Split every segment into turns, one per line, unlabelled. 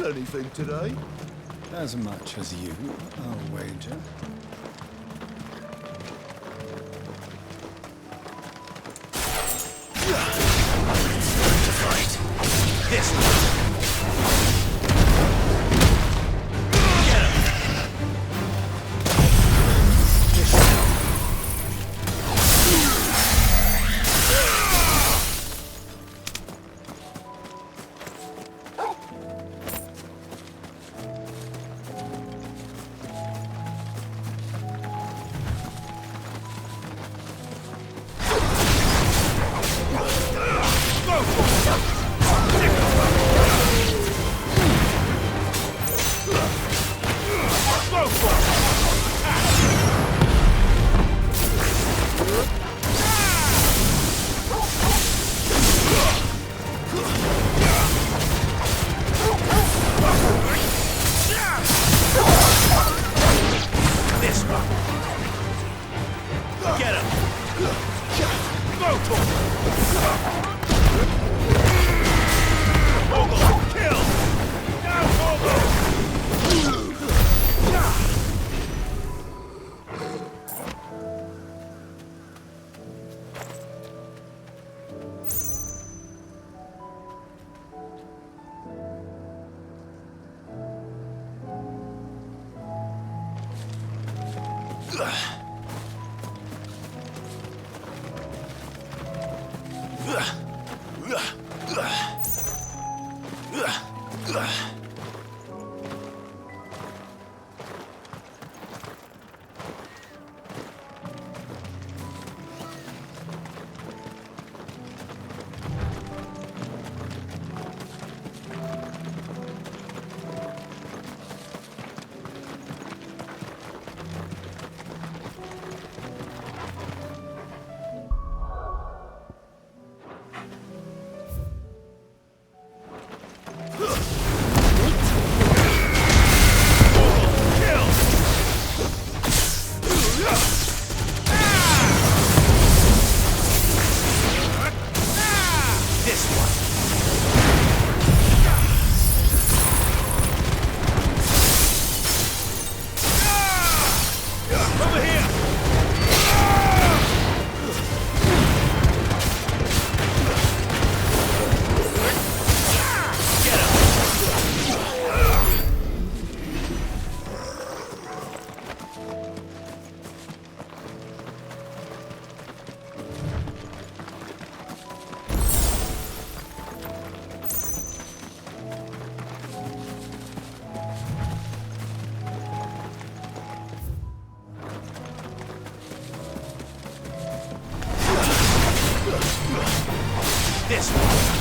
anything today?
As much as you, I'll wager.
To fight. This one. Get him. This one. This one.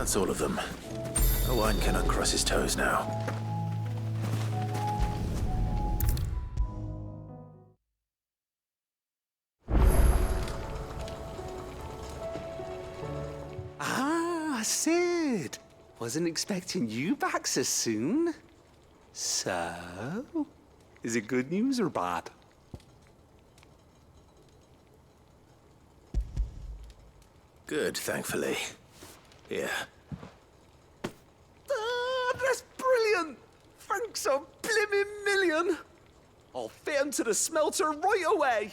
That's all of them. Owain cannot cross his toes now.
Wasn't expecting you back so soon. So, is it good news or bad?
Good, thankfully. Here.
That's brilliant! Thanks a blimmin' million! I'll fit 'em to the smelter right away!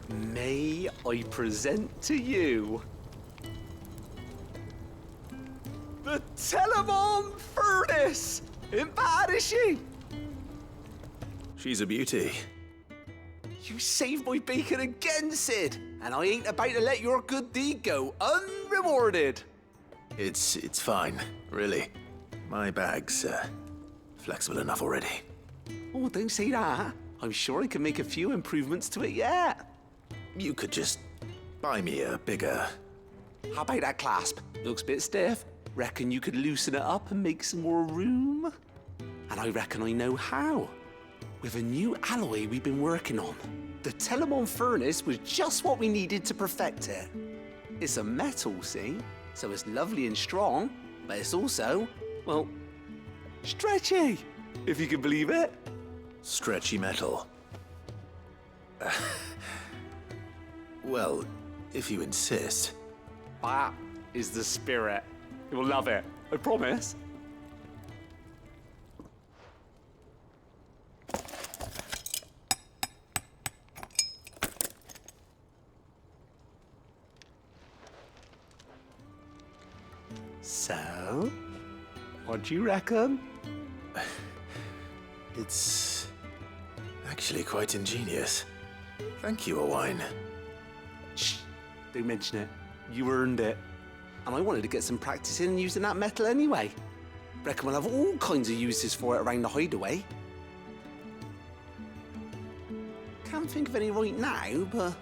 May I present to you the Telemon Furnace! Ain't bad, is she?
She's a beauty.
You saved my bacon again, Sid, and I ain't about to let your good deed go unrewarded.
It's fine, really. My bag's flexible enough already.
Oh, don't say that. I'm sure I can make a few improvements to it yet.
You could just buy me a bigger...
How about that clasp? Looks a bit stiff. Reckon you could loosen it up and make some more room? And I reckon I know how. With a new alloy we've been working on. The Telemon Furnace was just what we needed to perfect it. It's a metal, see? So it's lovely and strong, but it's also, well, stretchy, if you can believe it.
Stretchy metal. Well, if you insist.
That is the spirit. You'll love it, I promise. So, what do you reckon?
It's actually quite ingenious. Thank you, Owain.
Shh, don't mention it. You earned it. And I wanted to get some practice in using that metal anyway. Reckon we'll have all kinds of uses for it around the hideaway. Can't think of any right now, but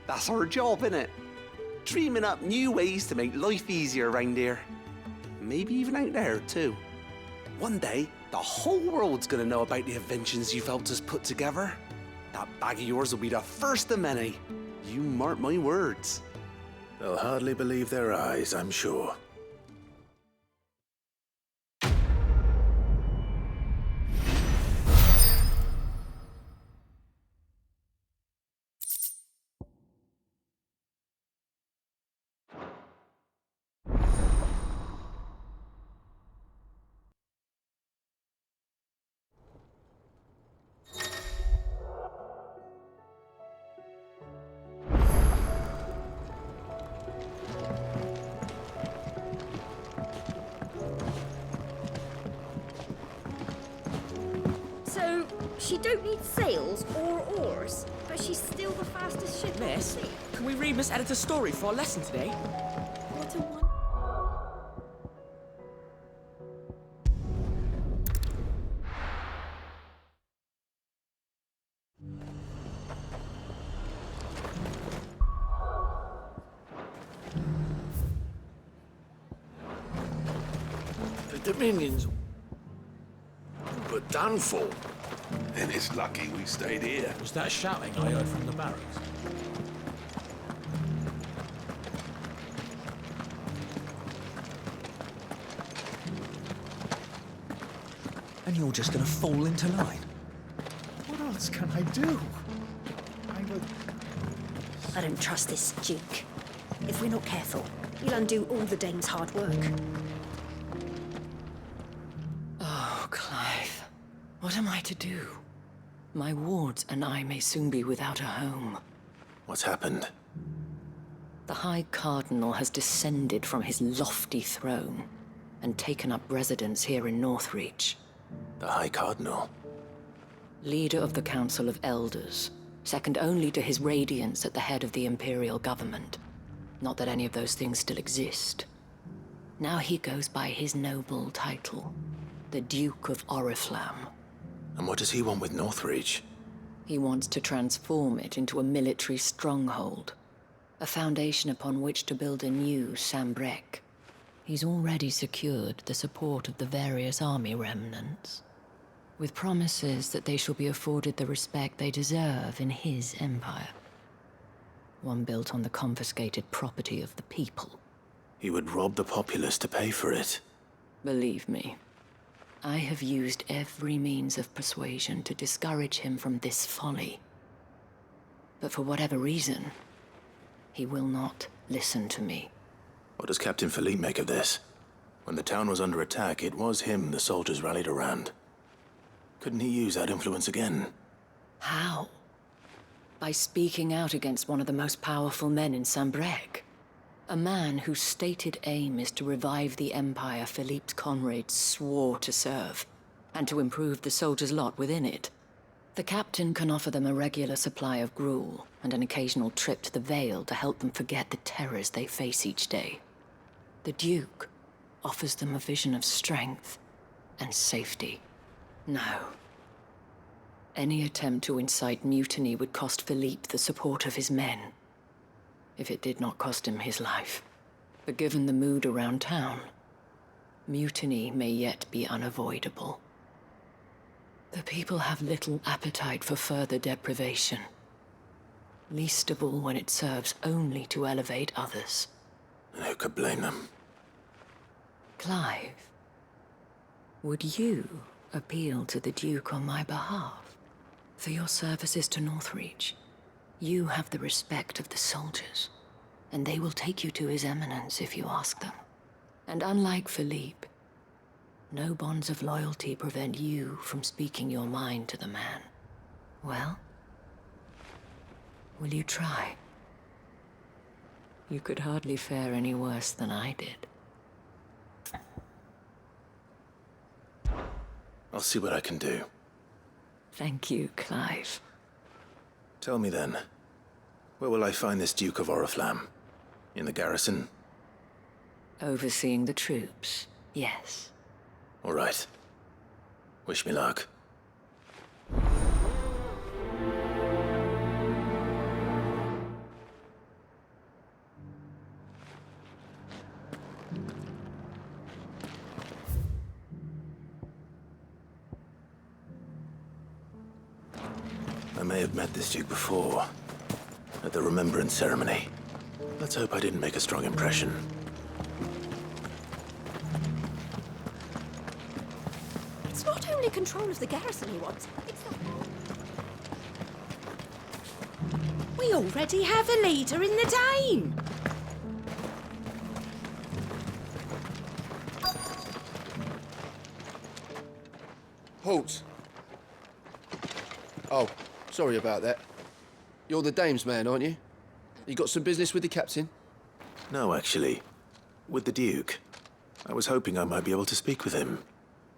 that's our job, innit? Dreaming up new ways to make life easier around here. Maybe even out there, too. One day, the whole world's gonna know about the inventions you've helped us put together. That bag of yours will be the first of many. You mark my words.
They'll hardly believe their eyes, I'm sure.
So, she don't need sails or oars, but she's still the fastest ship
Miss,
on the sea.
can we read Miss Editor's story for our lesson today?
What a one.
The Dominions were done for.
Then it's lucky we stayed here.
Was that shouting I heard from the barracks?
And you're just gonna fall into line?
What else can I do?
I don't trust this Duke. If we're not careful, he'll undo all the Dane's hard work.
Oh, Clive. What am I to do? My wards and I may soon be without a home.
What's happened?
The High Cardinal has descended from his lofty throne and taken up residence here in Northreach.
The High Cardinal?
Leader of the Council of Elders, second only to his Radiance at the head of the Imperial government. Not that any of those things still exist. Now he goes by his noble title, the Duke of Oriflamme.
And what does he want with Northreach?
He wants to transform it into a military stronghold, a foundation upon which to build a new Sambrec. He's already secured the support of the various army remnants, with promises that they shall be afforded the respect they deserve in his empire. One built on the confiscated property of the people.
He would rob the populace to pay for it.
Believe me, I have used every means of persuasion to discourage him from this folly. But for whatever reason, he will not listen to me.
What does Captain Philippe make of this? When the town was under attack, it was him the soldiers rallied around. Couldn't he use that influence again?
How? By speaking out against one of the most powerful men in Sambrec. A man whose stated aim is to revive the empire Philippe's comrades swore to serve, and to improve the soldiers' lot within it. The captain can offer them a regular supply of gruel, and an occasional trip to the Vale to help them forget the terrors they face each day. The Duke offers them a vision of strength and safety. No. Any attempt to incite mutiny would cost Philippe the support of his men, if it did not cost him his life. But given the mood around town, mutiny may yet be unavoidable. The people have little appetite for further deprivation, least of all when it serves only to elevate others.
And who could blame them?
Clive, would you appeal to the Duke on my behalf? For your services to Northreach, you have the respect of the soldiers, and they will take you to His Eminence if you ask them. And unlike Philippe, no bonds of loyalty prevent you from speaking your mind to the man. Well, will you try? You could hardly fare any worse than I did.
I'll see what I can do.
Thank you, Clive.
Tell me then, where will I find this Duke of Oriflamme? In the garrison?
Overseeing the troops, yes.
All right. Wish me luck. I may have met this Duke before, at the Remembrance Ceremony. Let's hope I didn't make a strong impression.
It's not only control of the garrison he wants, it's the...
We already have a leader in the Dane.
Halt! Oh, sorry about that. You're the dame's man, aren't you? You got some business with the captain?
No, actually. With the Duke. I was hoping I might be able to speak with him.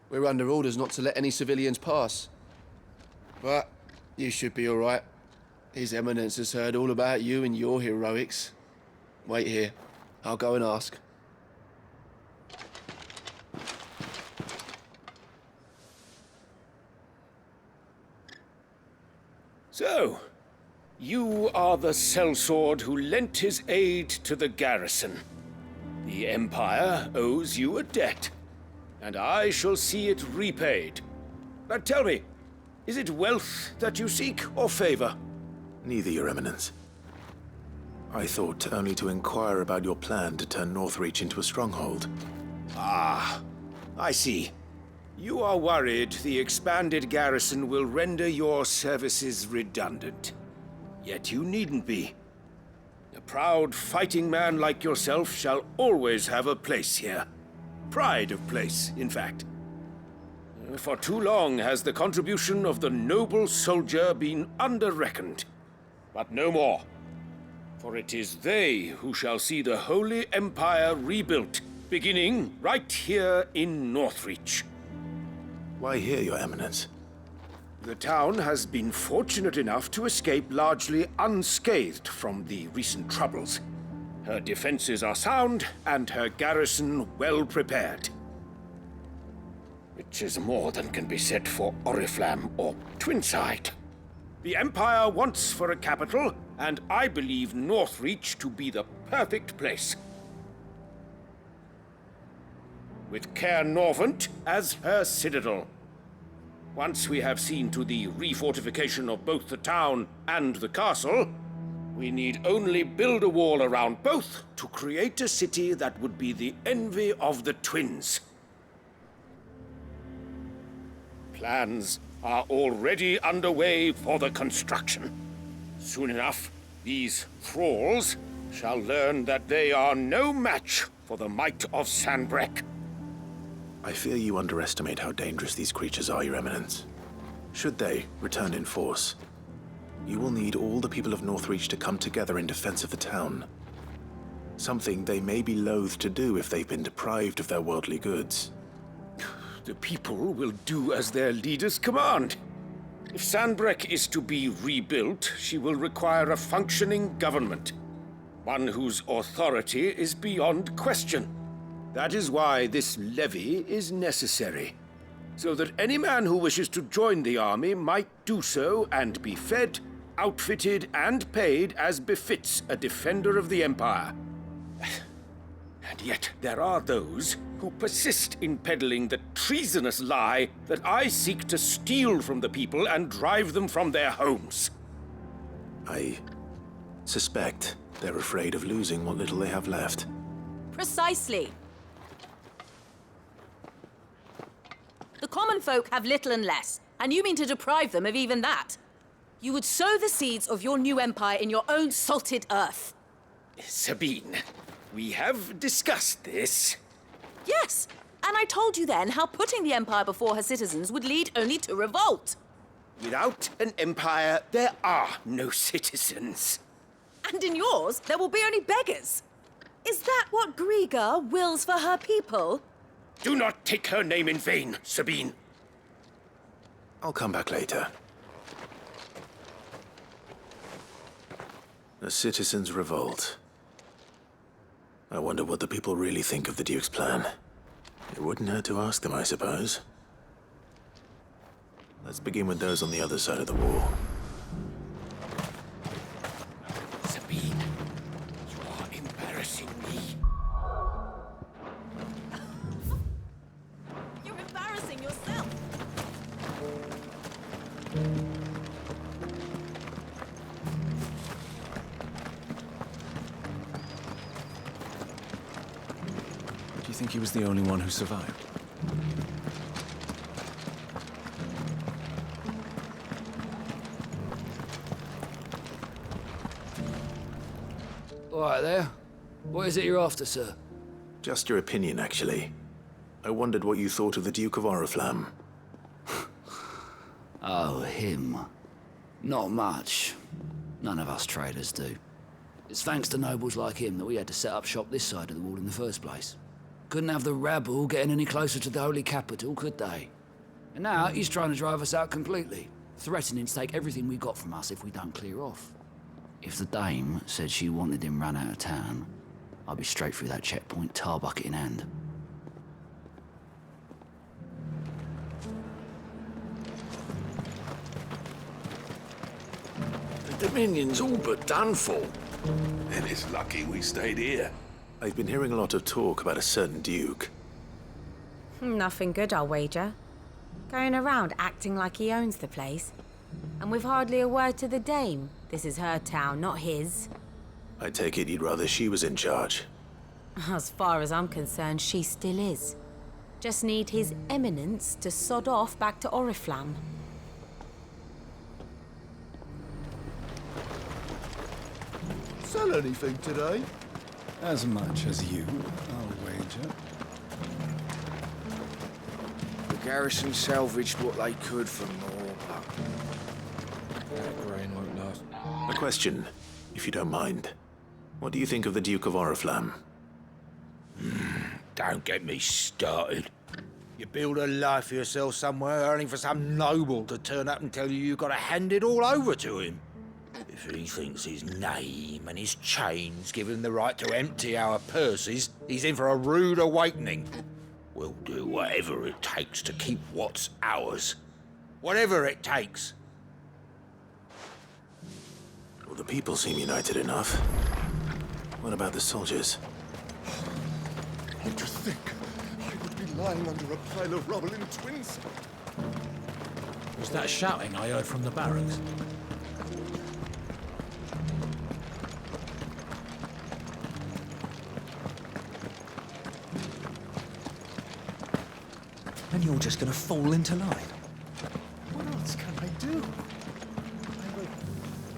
We're under orders not to let any civilians pass. But you should be all right. His Eminence has heard all about you and your heroics. Wait here. I'll go and ask.
So, you are the sellsword who lent his aid to the garrison. The Empire owes you a debt, and I shall see it repaid. But tell me, is it wealth that you seek, or favor?
Neither, Your Eminence. I thought only to inquire about your plan to turn Northreach into a stronghold.
Ah, I see. You are worried the expanded garrison will render your services redundant. Yet you needn't be. A proud fighting man like yourself shall always have a place here. Pride of place, in fact. For too long has the contribution of the noble soldier been under-reckoned. But no more. For it is they who shall see the Holy Empire rebuilt, beginning right here in Northreach.
Why here, Your Eminence?
The town has been fortunate enough to escape largely unscathed from the recent troubles. Her defenses are sound, and her garrison well prepared. Which is more than can be said for Oriflamme or Twinside. The Empire wants for a capital, and I believe Northreach to be the perfect place. with Caer Norvent as her citadel. Once we have seen to the refortification of both the town and the castle, we need only build a wall around both to create a city that would be the envy of the twins. Plans are already underway for the construction. Soon enough, these thralls shall learn that they are no match for the might of Sanbreque.
I fear you underestimate how dangerous these creatures are, Your Eminence. Should they return in force, you will need all the people of Northreach to come together in defense of the town. Something they may be loath to do if they've been deprived of their worldly goods.
The people will do as their leaders command. If Sanbreque is to be rebuilt, she will require a functioning government. One whose authority is beyond question. That is why this levy is necessary. So that any man who wishes to join the army might do so and be fed, outfitted, and paid as befits a defender of the Empire. And yet there are those who persist in peddling the treasonous lie that I seek to steal from the people and drive them from their homes.
I suspect they're afraid of losing what little they have left.
Precisely. The common folk have little and less, and you mean to deprive them of even that. You would sow the seeds of your new empire in your own salted earth.
Sabine, we have discussed this.
Yes, and I told you then how putting the empire before her citizens would lead only to revolt.
Without an empire, there are no citizens.
And in yours, there will be only beggars. Is that what Griga wills for her people?
Do not take her name in vain, Sabine.
I'll come back later. A citizens' revolt. I wonder what the people really think of the Duke's plan. It wouldn't hurt to ask them, I suppose. Let's begin with those on the other side of the wall.
Sabine, you are embarrassing me.
You're embarrassing yourself.
Do you think he was the only one who survived?
All right there. What is it you're after, sir?
Just your opinion, actually. I wondered what you thought of the Duke of Oriflamme.
Oh, him. Not much. None of us traders do. It's thanks to nobles like him that we had to set up shop this side of the wall in the first place. Couldn't have the rabble getting any closer to the holy capital, could they? And now he's trying to drive us out completely, threatening to take everything we got from us if we don't clear off. If the dame said she wanted him run out of town, I'd be straight through that checkpoint, tar bucket in hand.
The Dominion's all but done for.
And it's lucky we stayed here.
I've been hearing a lot of talk about a certain Duke.
Nothing good, I'll wager. Going around acting like he owns the place. And with hardly a word to the dame. This is her town, not his.
I take it you'd rather she was in charge.
As far as I'm concerned, she still is. Just need his eminence to sod off back to Oriflamme.
Sell anything today?
As much as you, I'll wager.
The garrison salvaged what they could from more, but
that grain won't last.
A question, if you don't mind. What do you think of the Duke of Oriflamme?
Don't get me started.
You build a life for yourself somewhere, earning for some noble to turn up and tell you you've got to hand it all over to him. If he thinks his name and his chains give him the right to empty our purses, he's in for a rude awakening. We'll do whatever it takes to keep what's ours. Whatever it takes.
Well, the people seem united enough. What about the soldiers?
And to think I would be
lying under a pile of rubble in Twins.
Was that shouting I heard from the barracks?
And you're just gonna fall into line?
What else can I do?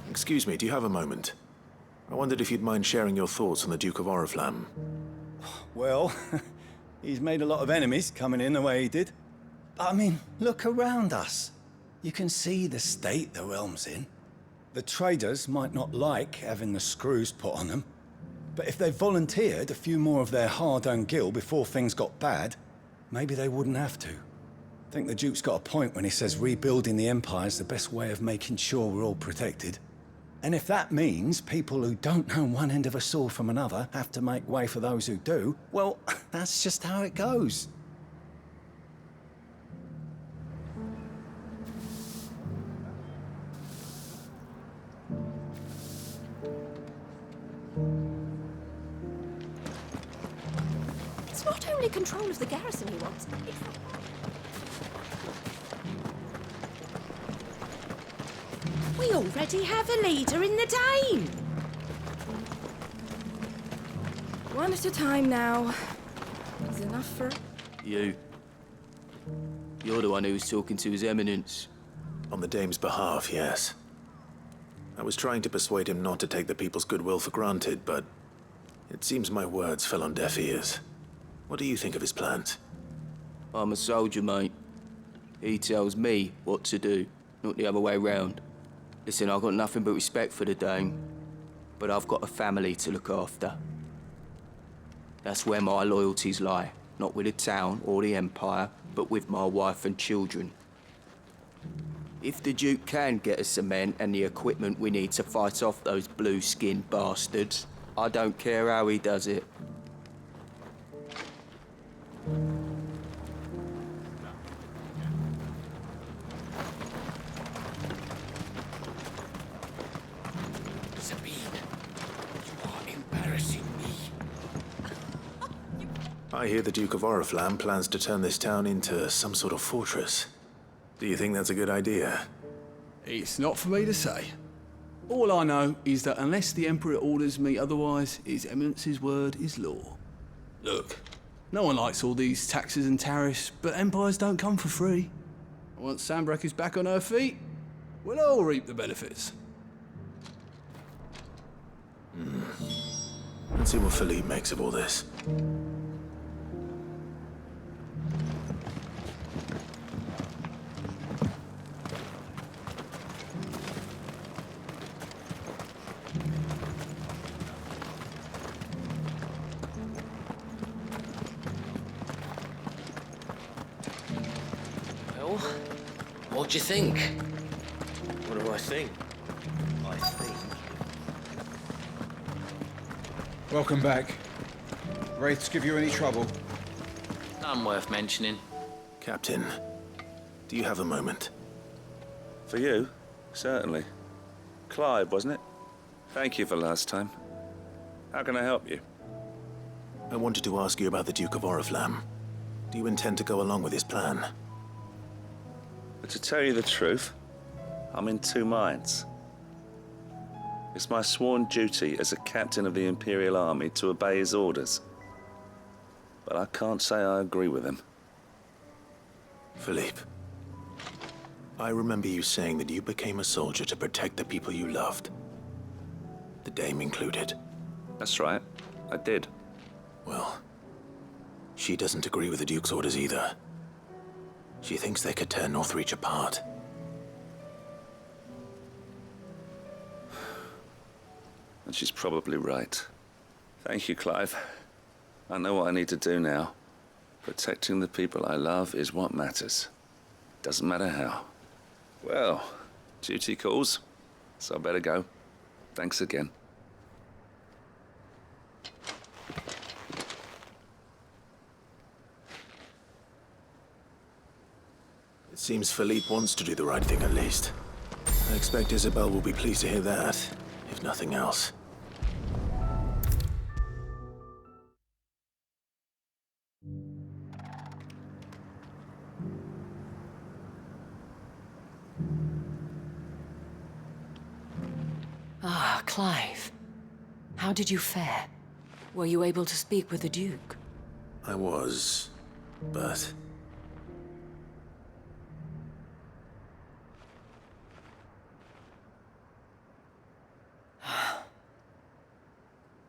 Excuse me, do you have a moment? I wondered if you'd mind sharing your thoughts on the Duke of Oriflamme.
Well, he's made a lot of enemies coming in the way he did. But I mean, look around us. You can see the state the realm's in. The traders might not like having the screws put on them, but if they volunteered a few more of their hard-earned gil before things got bad, maybe they wouldn't have to. I think the Duke's got a point when he says rebuilding the Empire's the best way of making sure we're all protected. And if that means people who don't know one end of a sword from another have to make way for those who do, well, that's just how it goes.
It's not only control of the garrison he wants. We already have a leader in the Dane.
One at a time now. Is enough for...
You. You're the one who was talking to His Eminence.
On the Dame's behalf, yes. I was trying to persuade him not to take the people's goodwill for granted, but it seems my words fell on deaf ears. What do you think of his plans?
I'm a soldier, mate. He tells me what to do, not the other way round. Listen, I've got nothing but respect for the Dame, but I've got a family to look after. That's where my loyalties lie, not with the town or the Empire, but with my wife and children. If the Duke can get us cement and the equipment we need to fight off those blue-skinned bastards, I don't care how he does it.
I hear the Duke of Oriflamme plans to turn this town into some sort of fortress. Do you think that's a good idea?
It's not for me to say. All I know is that unless the Emperor orders me otherwise, His Eminence's word is law. Look, no one likes all these taxes and tariffs, but empires don't come for free. Once Sandbreck is back on her feet, we'll all reap the benefits.
Let's see what Philippe makes of all this.
Well, what do you think?
What do I think? I think...
Welcome back. Wraiths give you any trouble?
None worth mentioning.
Captain, do you have a moment?
For you? Certainly. Clive, wasn't it? Thank you for last time. How can I help you?
I wanted to ask you about the Duke of Oriflamme. Do you intend to go along with his plan?
But to tell you the truth, I'm in two minds. It's my sworn duty as a captain of the Imperial Army to obey his orders. But I can't say I agree with him.
Philippe, I remember you saying that you became a soldier to protect the people you loved. The Dame included.
That's right, I did.
Well, she doesn't agree with the Duke's orders either. She thinks they could tear Northreach apart.
And she's probably right. Thank you, Clive. I know what I need to do now. Protecting the people I love is what matters. Doesn't matter how. Well, duty calls, so I better go. Thanks again.
It seems Philippe wants to do the right thing at least. I expect Isabel will be pleased to hear that, if nothing else.
Clive, how did you fare? Were you able to speak with the Duke?
I was, but...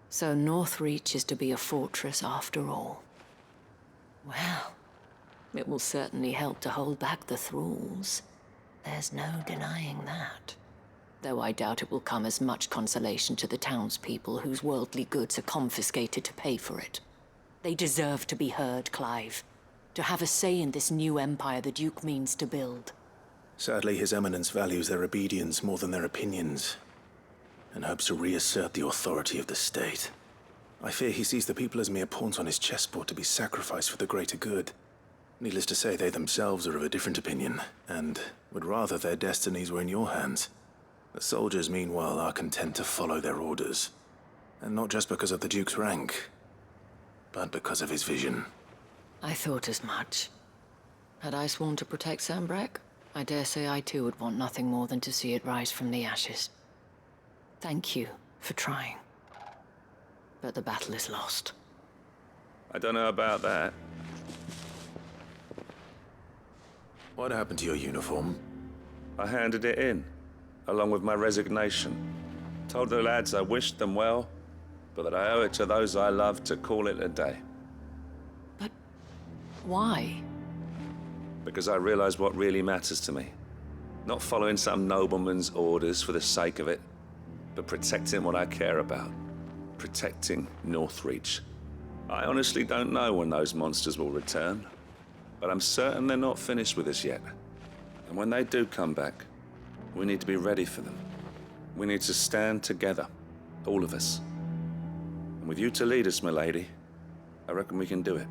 So Northreach is to be a fortress after all. Well, it will certainly help to hold back the thralls. There's no denying that. Though I doubt it will come as much consolation to the townspeople whose worldly goods are confiscated to pay for it. They deserve to be heard, Clive. To have a say in this new empire the Duke means to build.
Sadly, His Eminence values their obedience more than their opinions, and hopes to reassert the authority of the state. I fear he sees the people as mere pawns on his chessboard to be sacrificed for the greater good. Needless to say, they themselves are of a different opinion, and would rather their destinies were in your hands. The soldiers, meanwhile, are content to follow their orders. And not just because of the Duke's rank, but because of his vision.
I thought as much. Had I sworn to protect Sambrak, I dare say I too would want nothing more than to see it rise from the ashes. Thank you for trying. But the battle is lost.
I don't know about that.
What happened to your uniform?
I handed it in, along with my resignation. Told the lads I wished them well, but that I owe it to those I love to call it a day.
But why?
Because I realize what really matters to me. Not following some nobleman's orders for the sake of it, but protecting what I care about. Protecting Northreach. I honestly don't know when those monsters will return, but I'm certain they're not finished with us yet. And when they do come back, we need to be ready for them. We need to stand together, all of us. And with you to lead us, milady, I reckon we can do it.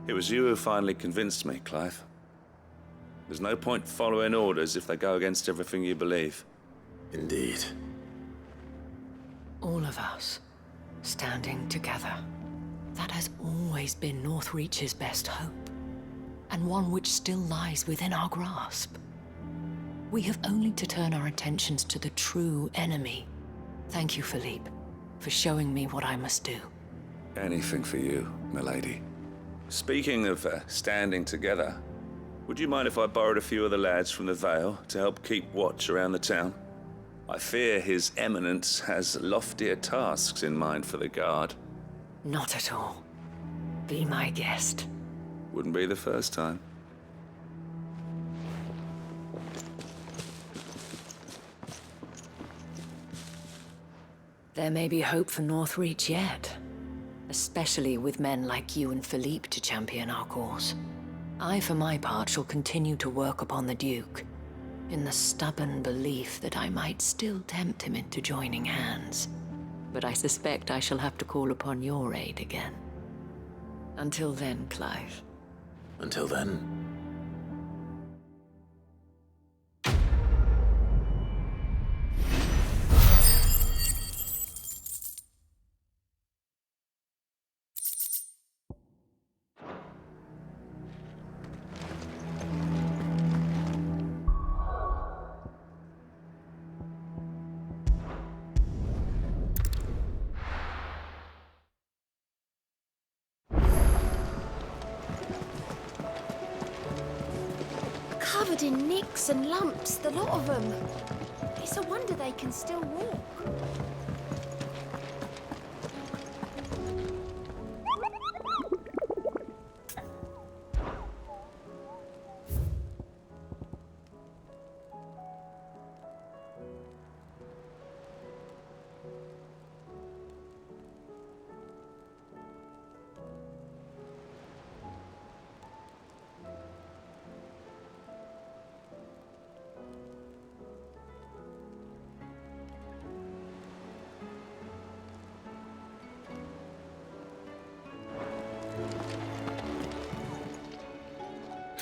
It was you who finally convinced me, Clive. There's no point following orders if they go against everything you believe.
Indeed.
All of us, standing together. That has always been Northreach's best hope, and one which still lies within our grasp. We have only to turn our attentions to the true enemy. Thank you, Philippe, for showing me what I must do.
Anything for you, milady. Speaking of standing together, would you mind if I borrowed a few of the lads from the Vale to help keep watch around the town? I fear His Eminence has loftier tasks in mind for the guard.
Not at all. Be my guest.
Wouldn't be the first time.
There may be hope for Northreach yet. Especially with men like you and Philippe to champion our cause. I, for my part, shall continue to work upon the Duke, in the stubborn belief that I might still tempt him into joining hands. But I suspect I shall have to call upon your aid again. Until then, Clive.
Until then.
Covered in nicks and lumps, the lot of them. It's a wonder they can still walk.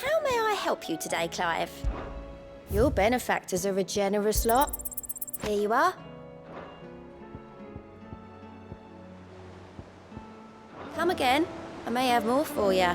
How may I help you today, Clive? Your benefactors are a generous lot. Here you are. Come again. I may have more for you.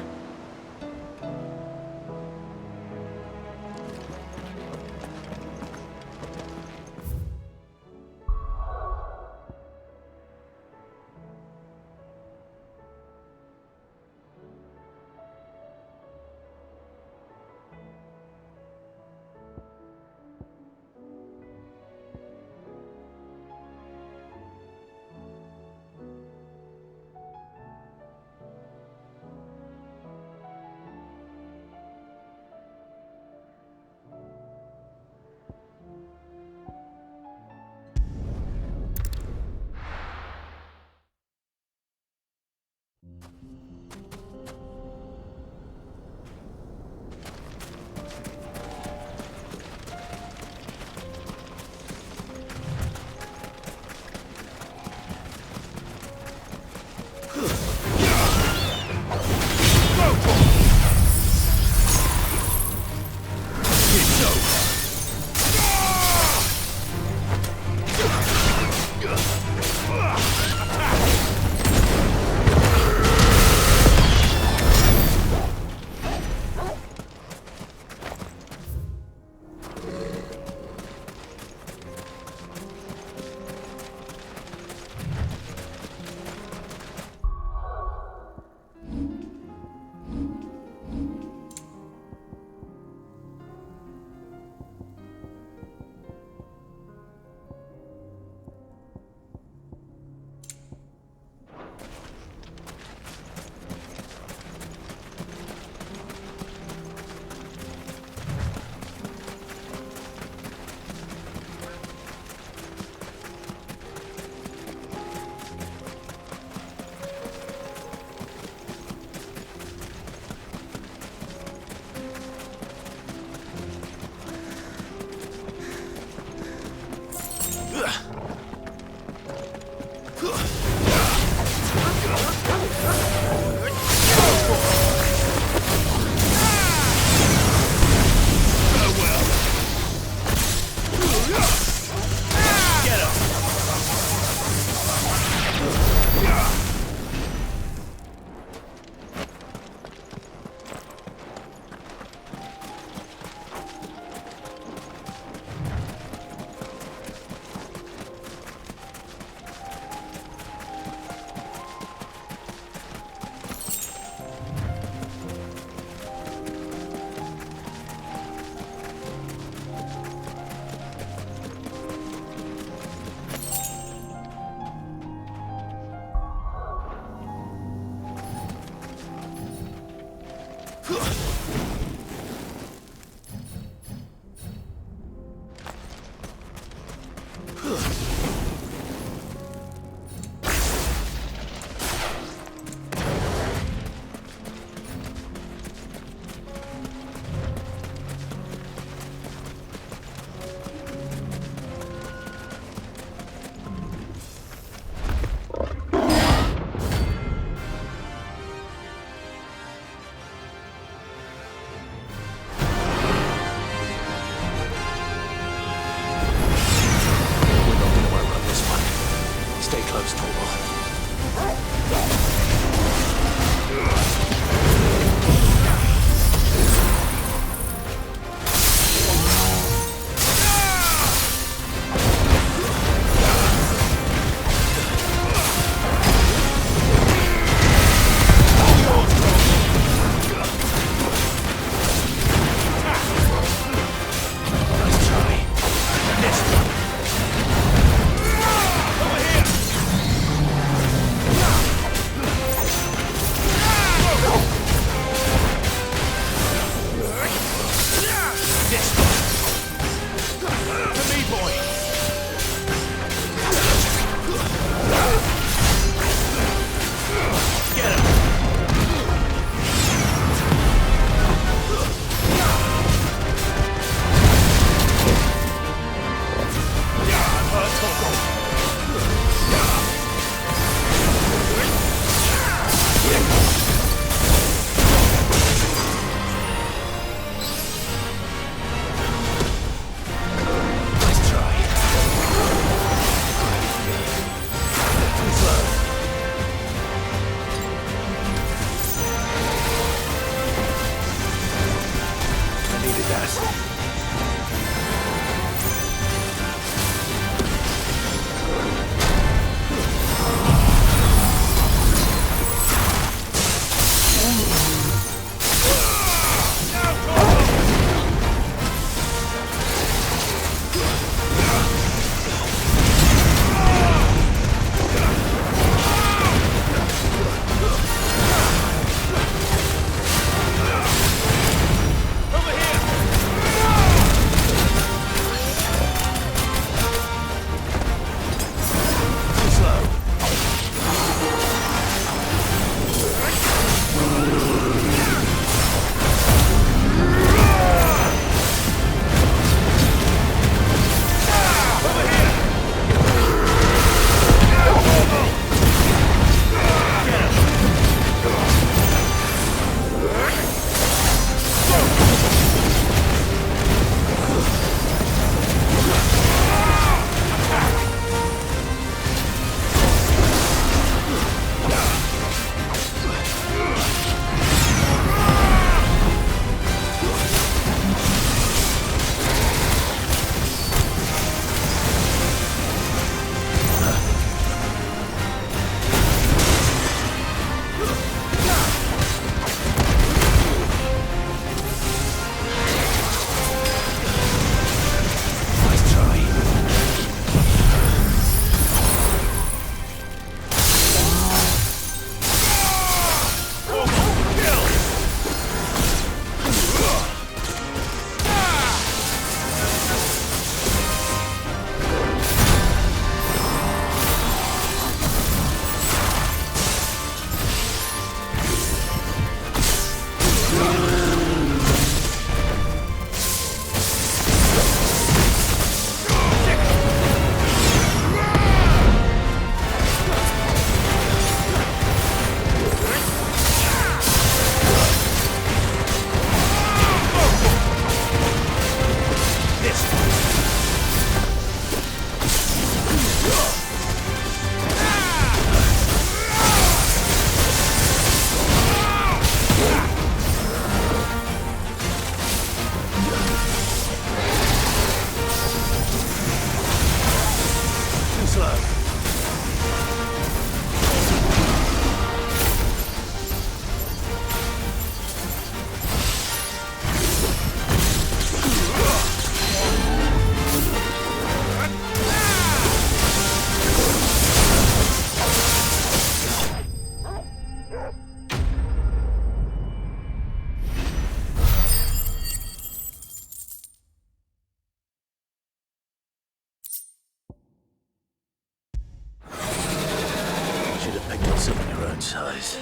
size.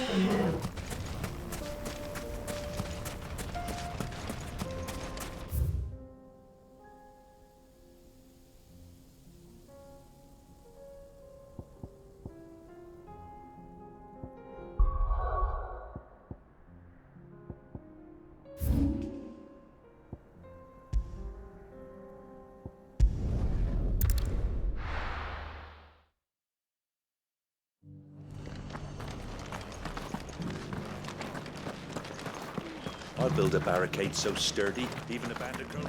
I'd build a barricade so sturdy, even a bandit girl.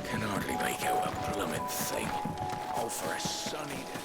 Can hardly make out a bloomin' thing. Oh, for a sunny day.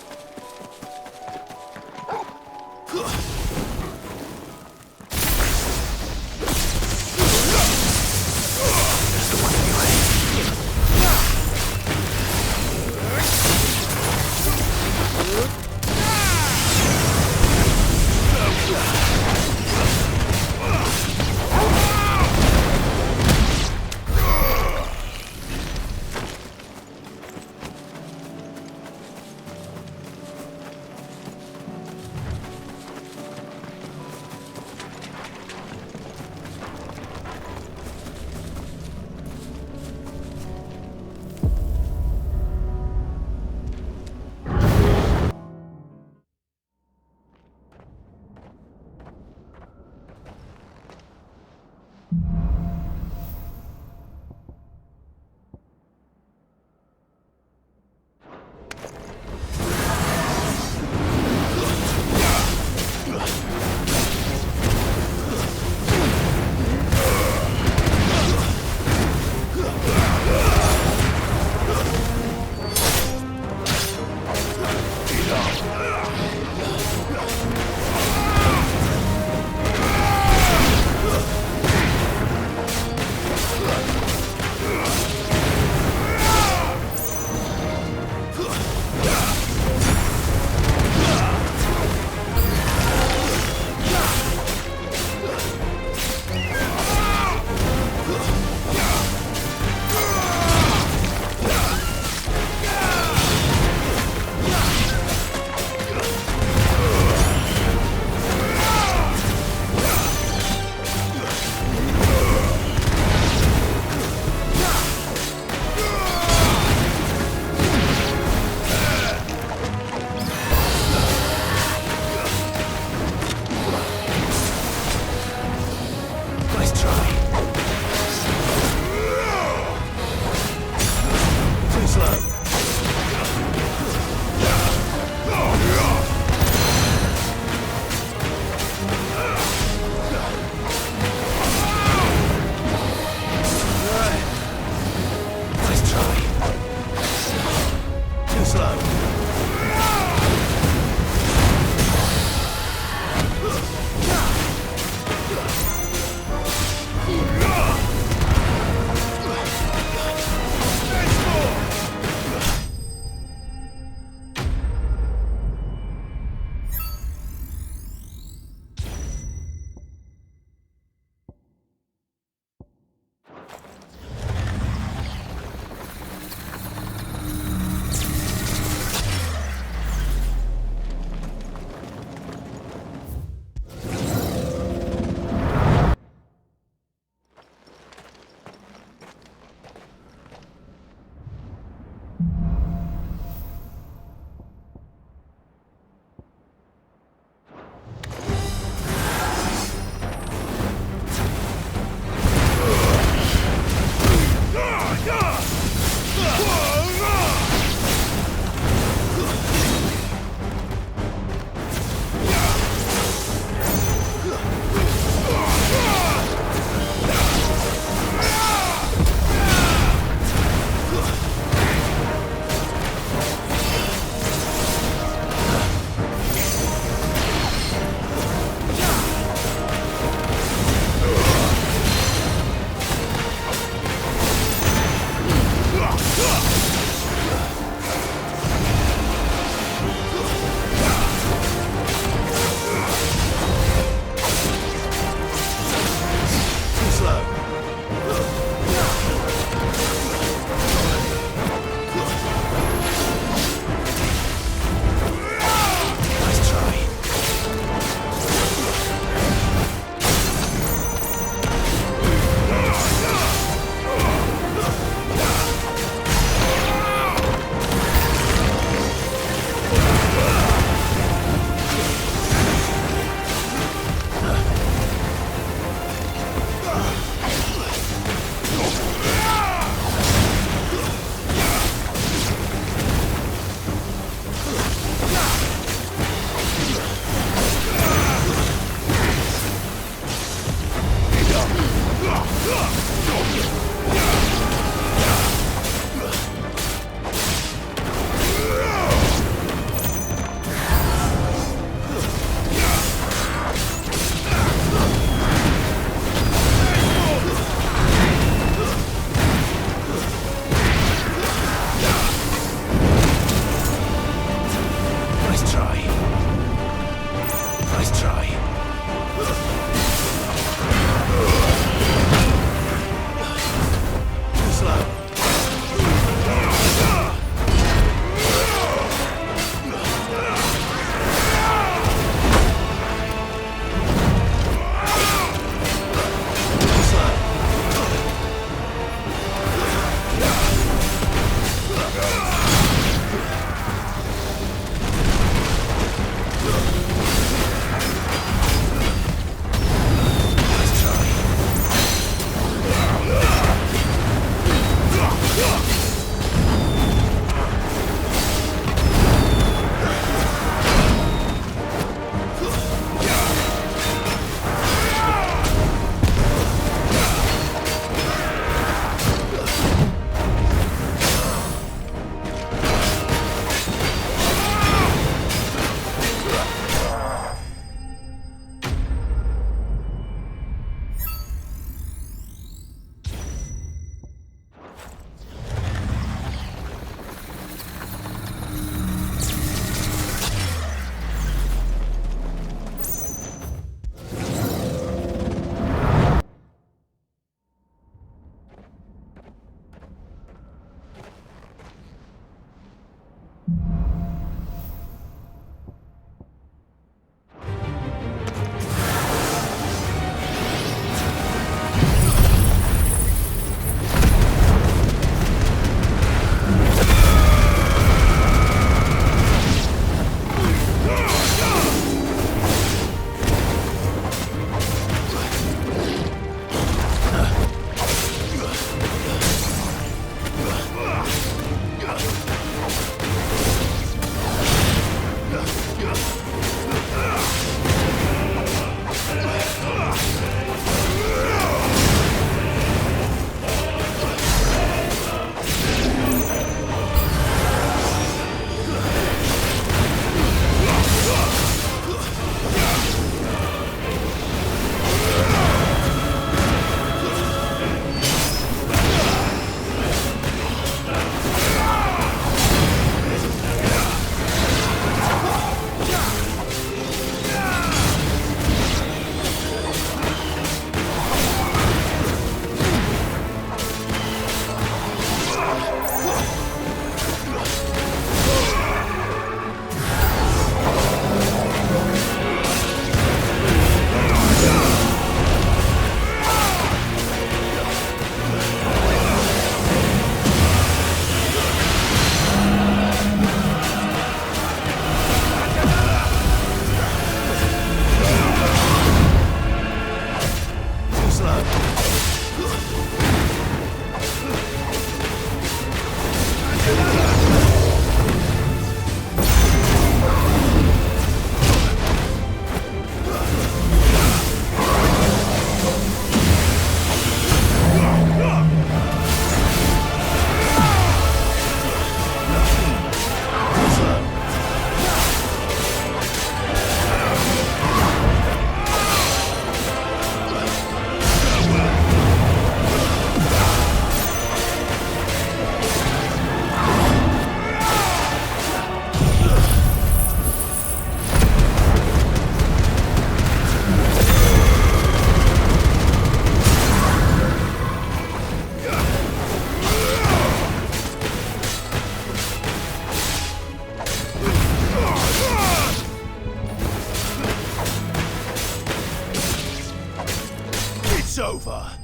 over.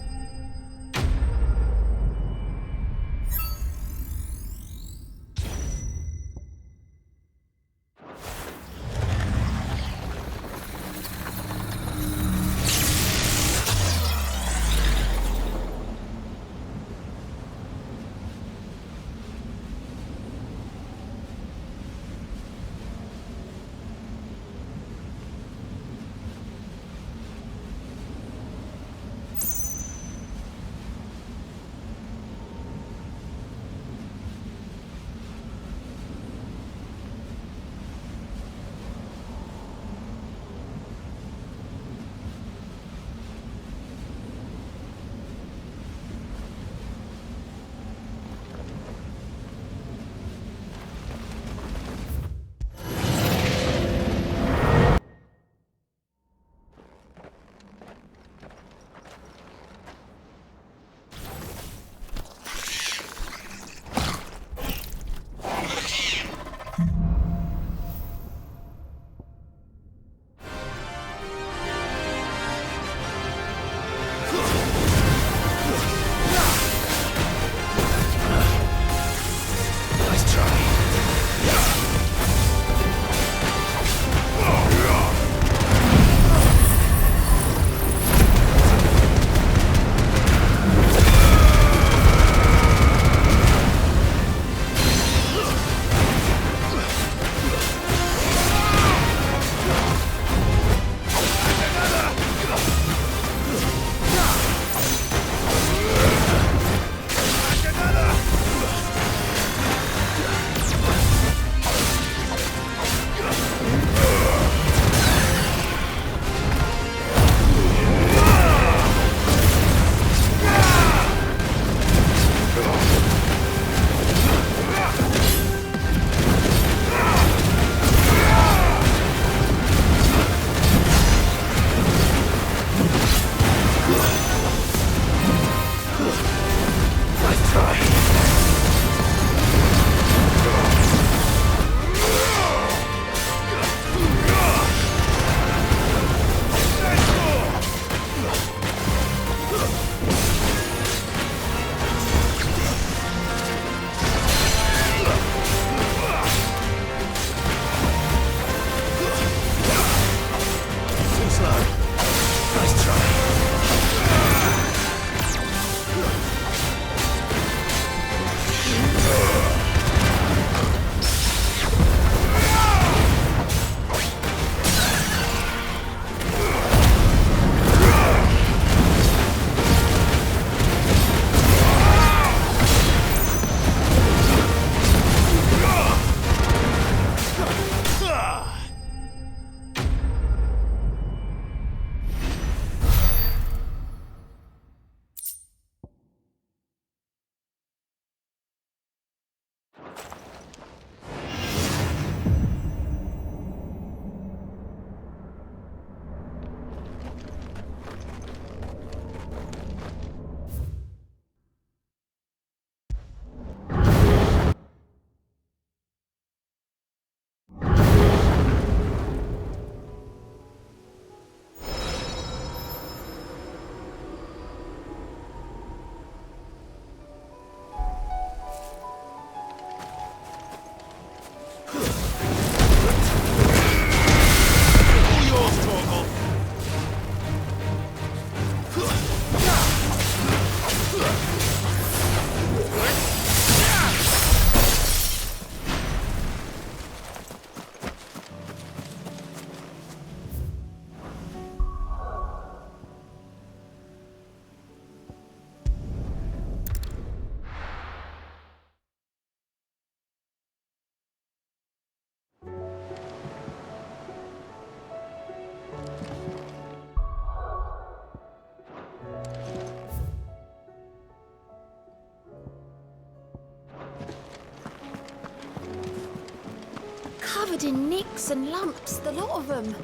Covered in nicks and lumps, the lot of them.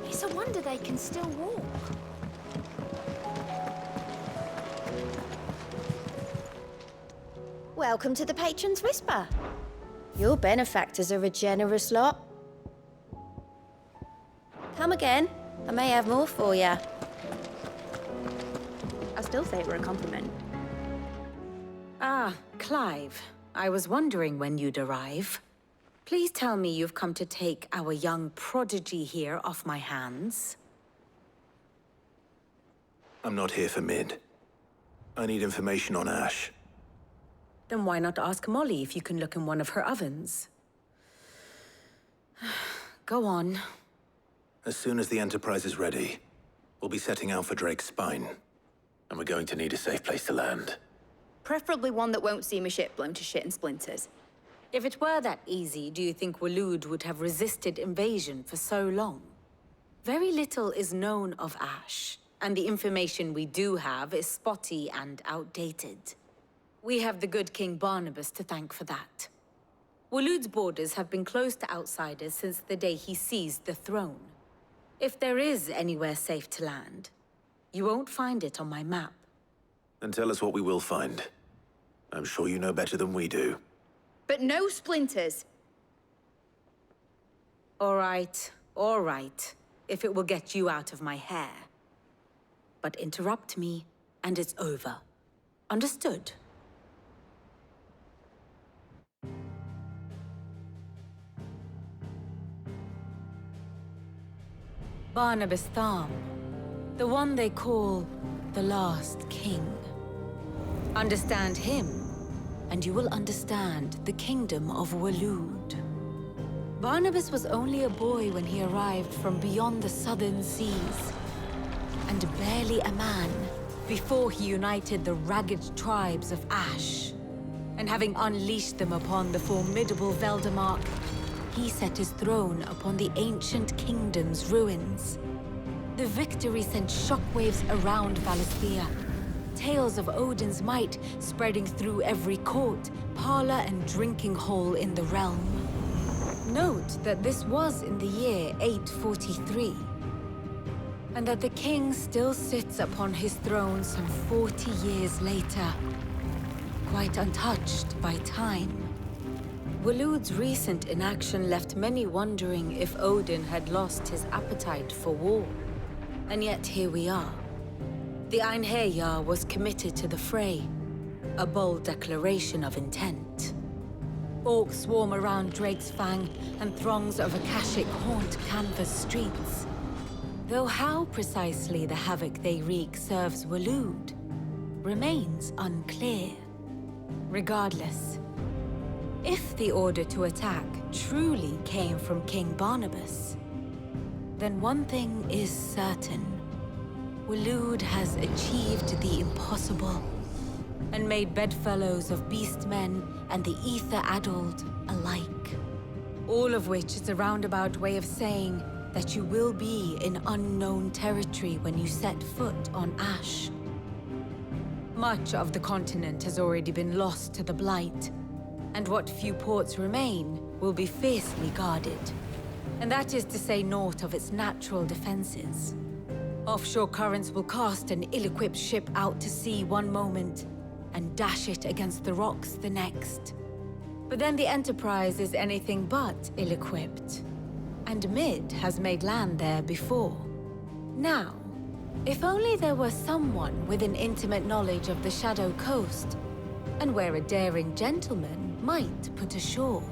It's a wonder they can still walk. Welcome to the Patron's Whisper. Your benefactors are a generous lot. Come again. I may have more for you.
still say it were a compliment.
Ah, Clive. I was wondering when you'd arrive. Please tell me you've come to take our young prodigy here off my hands.
I'm not here for Mid. I need information on Ash.
Then why not ask Molly if you can look in one of her ovens? Go on.
As soon as the Enterprise is ready, we'll be setting out for Drake's Spine. And we're going to need a safe place to land.
Preferably one that won't see my ship blown to shit and splinters.
If it were that easy, do you think Waloed would have resisted invasion for so long? Very little is known of Ash, and the information we do have is spotty and outdated. We have the good King Barnabas to thank for that. Waloed's borders have been closed to outsiders since the day he seized the throne. If there is anywhere safe to land, you won't find it on my map.
Then tell us what we will find. I'm sure you know better than we do.
But no splinters.
All right, if it will get you out of my hair. But interrupt me, and it's over. Understood? Barnabas Tharm, the one they call the Last King. Understand him, and you will understand the kingdom of Waloed. Barnabas was only a boy when he arrived from beyond the southern seas, and barely a man before he united the ragged tribes of Ash. And having unleashed them upon the formidable Veldamark, he set his throne upon the ancient kingdom's ruins. The victory sent shockwaves around Valisthea, tales of Odin's might spreading through every court, parlor, and drinking hole in the realm. Note that this was in the year 843, and that the king still sits upon his throne some 40 years later, quite untouched by time. Waloed's recent inaction left many wondering if Odin had lost his appetite for war. And yet here we are. The Einherjar was committed to the fray, a bold declaration of intent. Orcs swarm around Drake's Fang, and throngs of Akashic haunt Canvas streets. Though how precisely the havoc they wreak serves Waloed remains unclear. Regardless, if the order to attack truly came from King Barnabas, then one thing is certain. Waloed has achieved the impossible, and made bedfellows of beastmen and the ether-addled alike. All of which is a roundabout way of saying that you will be in unknown territory when you set foot on Ash. Much of the continent has already been lost to the Blight, and what few ports remain will be fiercely guarded. And that is to say naught of its natural defenses. Offshore currents will cast an ill-equipped ship out to sea one moment, and dash it against the rocks the next. But then the Enterprise is anything but ill-equipped, and Mid has made land there before. Now, if only there were someone with an intimate knowledge of the Shadow Coast, and where a daring gentleman might put ashore.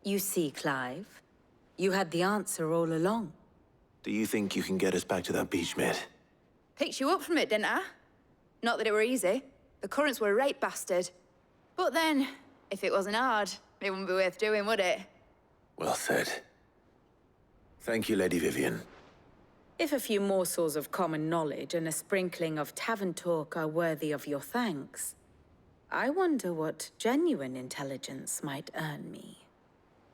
You see, Clive, you had the answer all along.
Do you think you can get us back to that beach, Mid?
Picked you up from it, didn't I? Not that it were easy. The currents were a right bastard. But then, if it wasn't hard, it wouldn't be worth doing, would it?
Well said. Thank you, Lady Vivian.
If a few morsels of common knowledge and a sprinkling of tavern talk are worthy of your thanks, I wonder what genuine intelligence might earn me.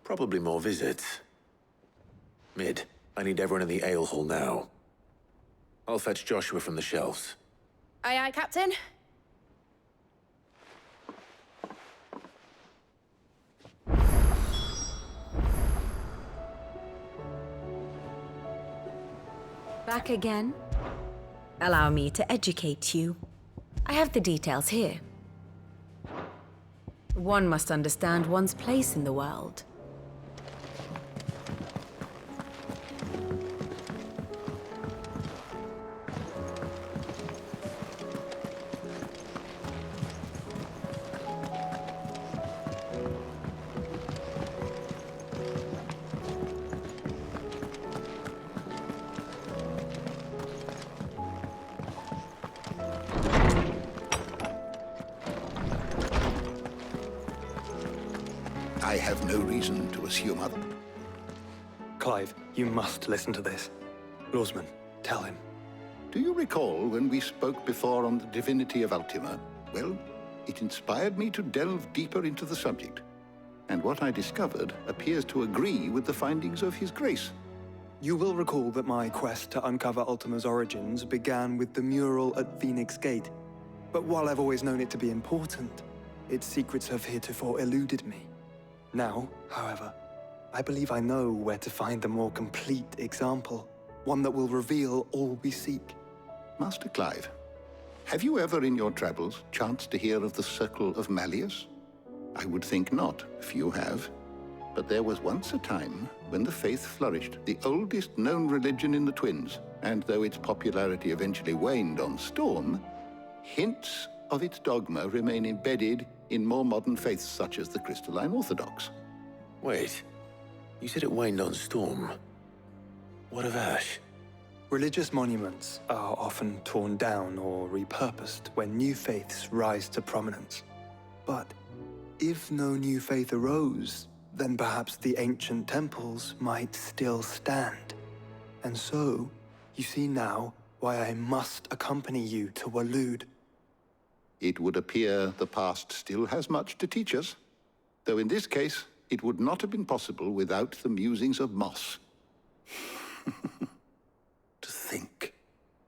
Probably more visits. Mid, I need everyone in the ale hall now. I'll fetch Joshua from the shelves.
Aye, aye, Captain.
Back again? Allow me to educate you. I have the details here. One must understand one's place in the world.
have no reason to assume other.
Clive, you must listen to this. Lawsman, tell him.
Do you recall when we spoke before on the divinity of Ultima? Well, it inspired me to delve deeper into the subject. And what I discovered appears to agree with the findings of His Grace.
You will recall that my quest to uncover Ultima's origins began with the mural at Phoenix Gate. But while I've always known it to be important, its secrets have heretofore eluded me. Now, however, I believe I know where to find the more complete example, one that will reveal all we seek.
Master Clive, have you ever in your travels chanced to hear of the Circle of Malleus? I would think not, if you have. But there was once a time when the faith flourished, the oldest known religion in the Twins, and though its popularity eventually waned on Storm, hints of its dogma remain embedded in more modern faiths such as the Crystalline Orthodox.
Wait, you said it waned on Storm. What of Ash?
Religious monuments are often torn down or repurposed when new faiths rise to prominence. But if no new faith arose, then perhaps the ancient temples might still stand. And so, you see now why I must accompany you to Waloed.
It would appear the past still has much to teach us, though in this case, it would not have been possible without the musings of Moss. To think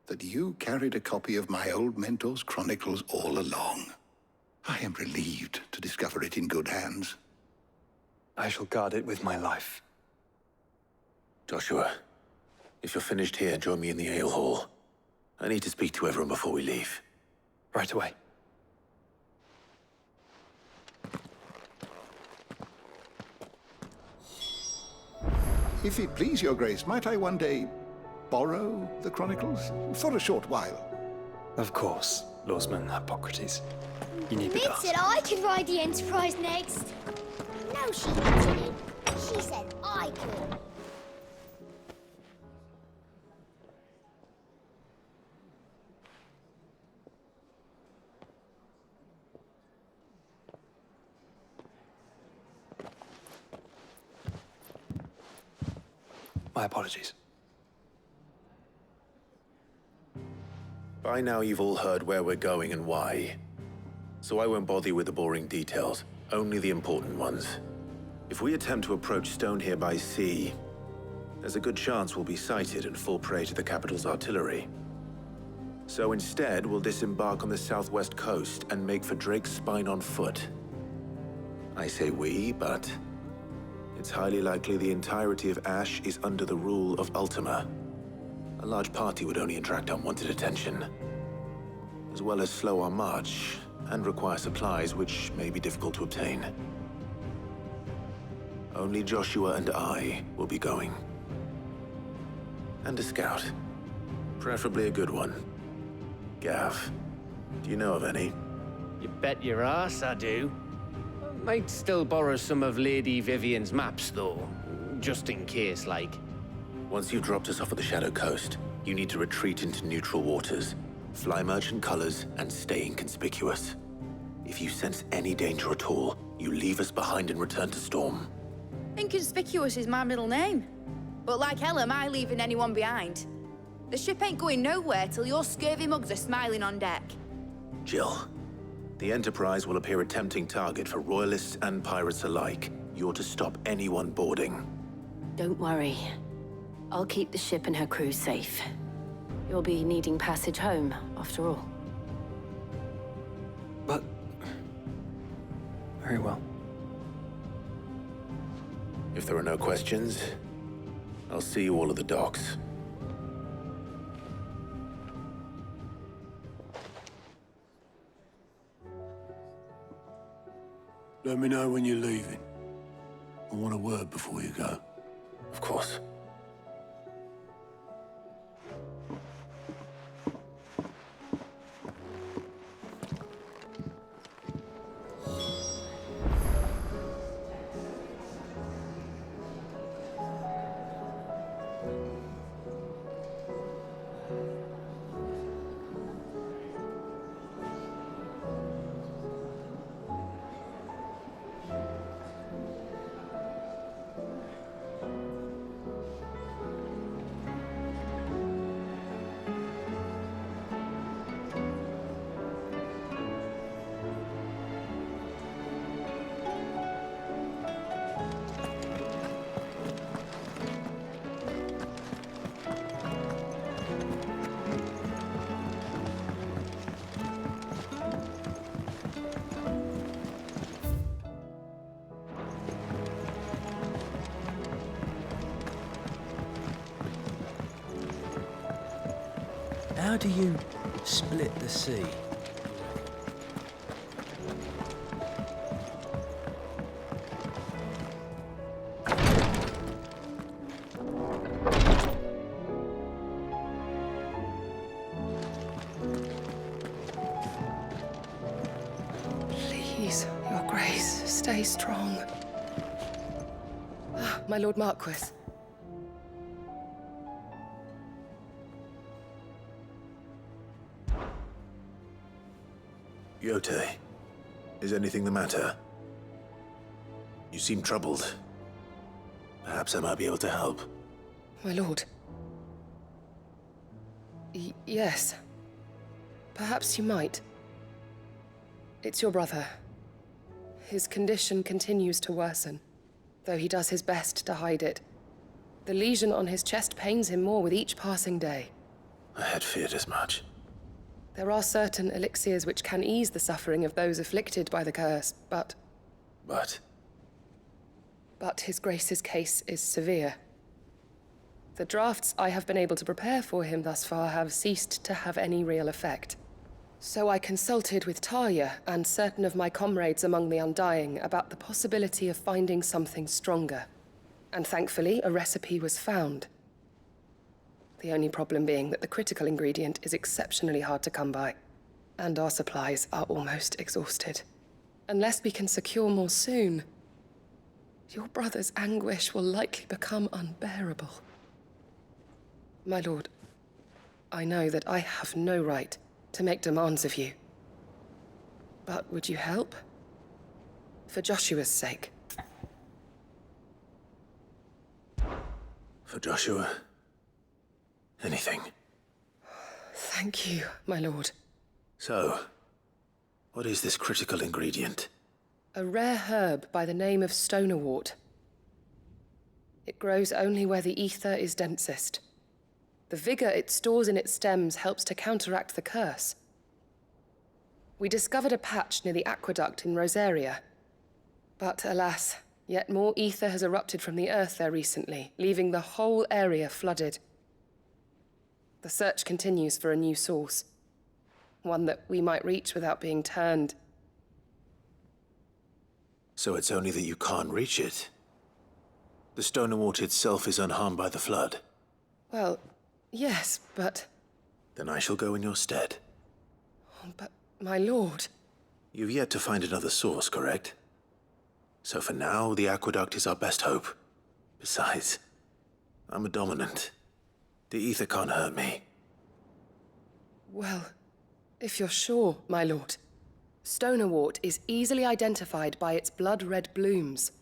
that you carried a copy of my old mentor's chronicles all along. I am relieved to discover it in good hands.
I shall guard it with my life.
Joshua, if you're finished here, join me in the ale hall. I need to speak to everyone before we leave.
Right away.
If it please your grace, might I one day borrow the chronicles? For a short while.
Of course, Lawsman Hippocrates. You need
Nick
the
said I could ride the Enterprise next. No, she didn't. She said I could.
My apologies.
By now you've all heard where we're going and why. So I won't bother you with the boring details, only the important ones. If we attempt to approach Stone here by sea, there's a good chance we'll be sighted and fall prey to the capital's artillery. So instead, we'll disembark on the southwest coast and make for Drake's Spine on foot. I say we, but it's highly likely the entirety of Ash is under the rule of Ultima. A large party would only attract unwanted attention, as well as slow our march and require supplies which may be difficult to obtain. Only Joshua and I will be going. And a scout. Preferably a good one. Gav, do you know of any?
You bet your ass I do. Might still borrow some of Lady Vivian's maps, though. Just in case, like.
Once you've dropped us off at the Shadow Coast, you need to retreat into neutral waters, fly merchant colors, and stay inconspicuous. If you sense any danger at all, you leave us behind and return to Storm.
Inconspicuous is my middle name. But like hell am I leaving anyone behind. The ship ain't going nowhere till your scurvy mugs are smiling on deck.
Jill, the Enterprise will appear a tempting target for royalists and pirates alike. You're to stop anyone boarding.
Don't worry. I'll keep the ship and her crew safe. You'll be needing passage home, after all.
But... very well.
If there are no questions, I'll see you all at the docks.
Let me know when you're leaving. I want a word before you go.
Of course.
How do you split the sea?
Please, Your Grace, stay strong. My Lord Marquis.
Yote, is anything the matter? You seem troubled. Perhaps I might be able to help.
My lord. Yes. Perhaps you might. It's your brother. His condition continues to worsen, though he does his best to hide it. The lesion on his chest pains him more with each passing day.
I had feared as much.
There are certain elixirs which can ease the suffering of those afflicted by the curse, but... But His Grace's case is severe. The drafts I have been able to prepare for him thus far have ceased to have any real effect. So I consulted with Talia and certain of my comrades among the Undying about the possibility of finding something stronger. And thankfully, a recipe was found. The only problem being that the critical ingredient is exceptionally hard to come by, and our supplies are almost exhausted. Unless we can secure more soon, your brother's anguish will likely become unbearable. My lord, I know that I have no right to make demands of you. But would you help? For Joshua's sake.
For Joshua, anything.
Thank you, my lord.
So, what is this critical ingredient?
A rare herb by the name of stonerwort. It grows only where the ether is densest. The vigor it stores in its stems helps to counteract the curse. We discovered a patch near the aqueduct in Rosaria. But alas, yet more ether has erupted from the earth there recently, leaving the whole area flooded. The search continues for a new source. One that we might reach without being turned.
So it's only that you can't reach it. The Stonerwort itself is unharmed by the flood.
Well, yes, but...
Then I shall go in your stead.
But, my lord...
You've yet to find another source, correct? So for now, the aqueduct is our best hope. Besides, I'm a dominant. The ether can't hurt me.
Well, if you're sure, my lord. Stonerwort is easily identified by its blood-red blooms.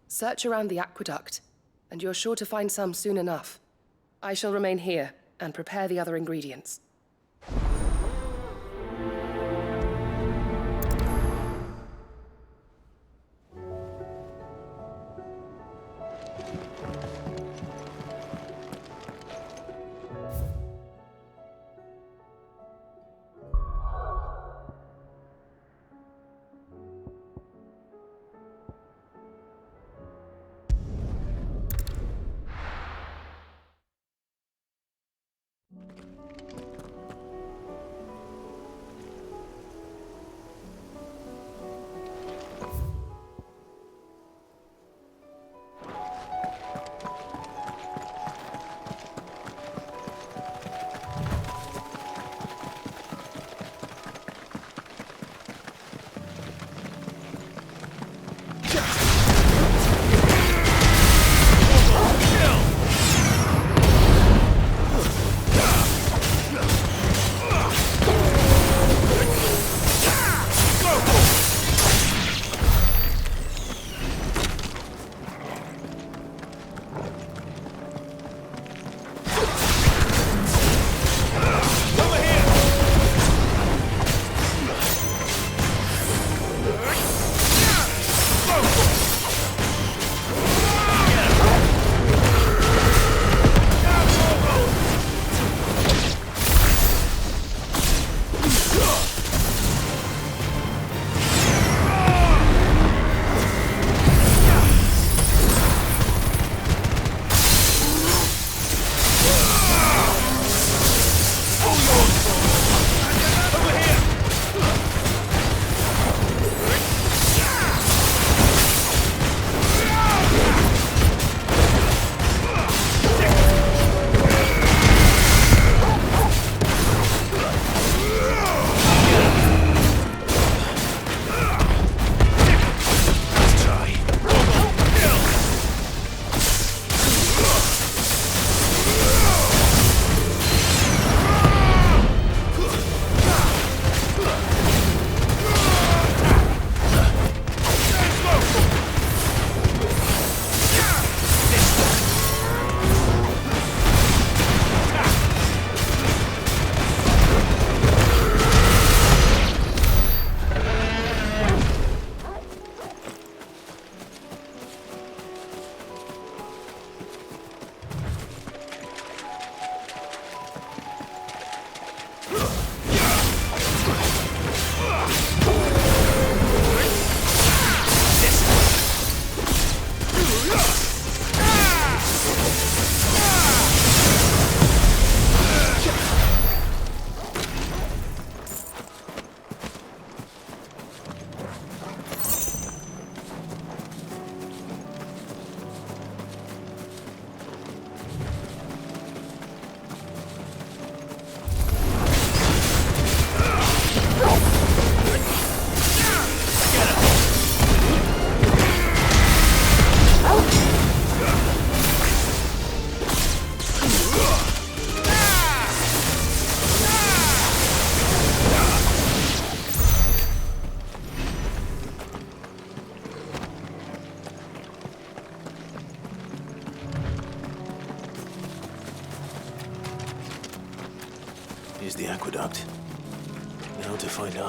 Search around the aqueduct, and you're sure to find some soon enough. I shall remain here and prepare the other ingredients.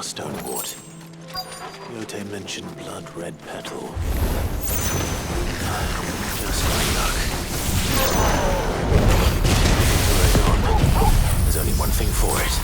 our stonewort. Yote mentioned blood-red petal. Just my luck. Right on. There's only one thing for it.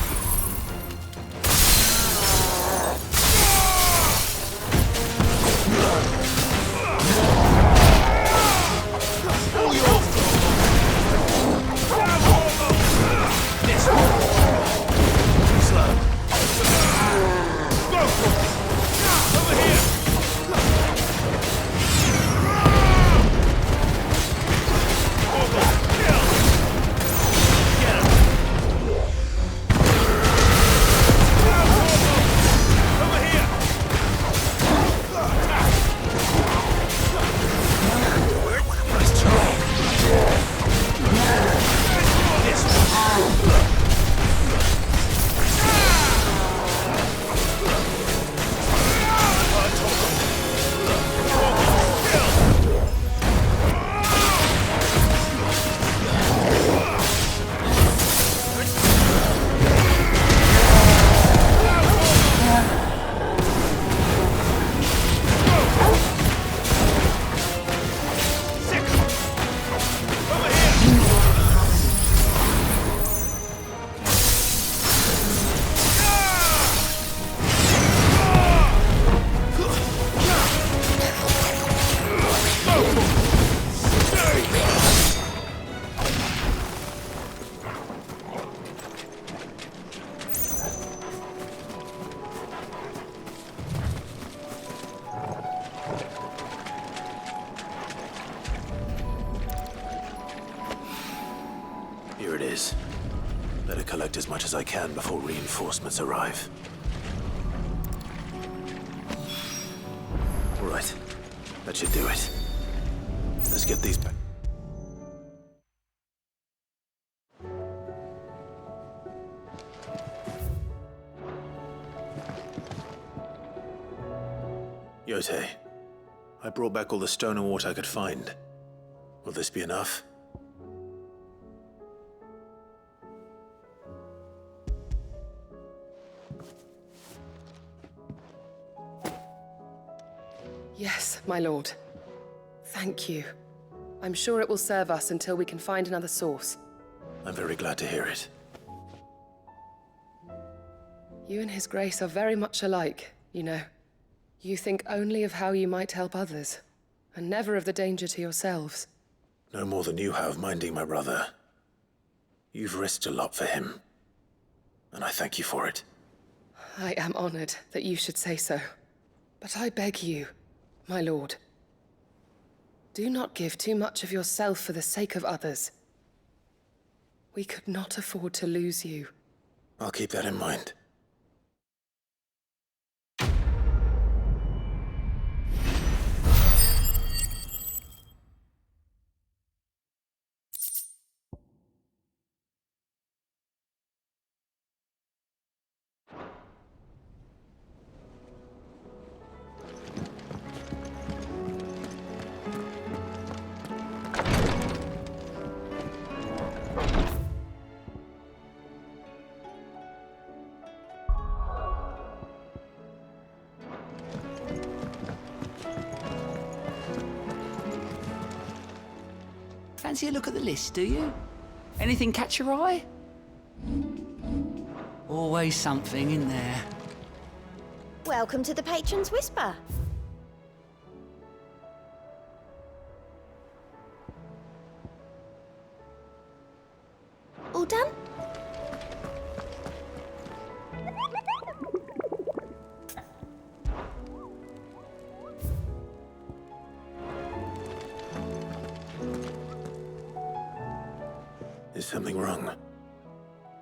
Here it is. Better collect as much as I can before reinforcements arrive. Right. That should do it. Let's get these back. Yote, I brought back all the stone and water I could find. Will this be enough?
Yes, my lord. Thank you. I'm sure it will serve us until we can find another source.
I'm very glad to hear it.
You and His Grace are very much alike, you know. You think only of how you might help others, and never of the danger to yourselves.
No more than you have minding my brother. You've risked a lot for him, and I thank you for it.
I am honored that you should say so. But I beg you, my lord, do not give too much of yourself for the sake of others. We could not afford to lose you.
I'll keep that in mind.
Fancy a look at the list, do you? Anything catch your eye? Always something in there.
Welcome to the Patron's Whisper. All done?
Is something wrong?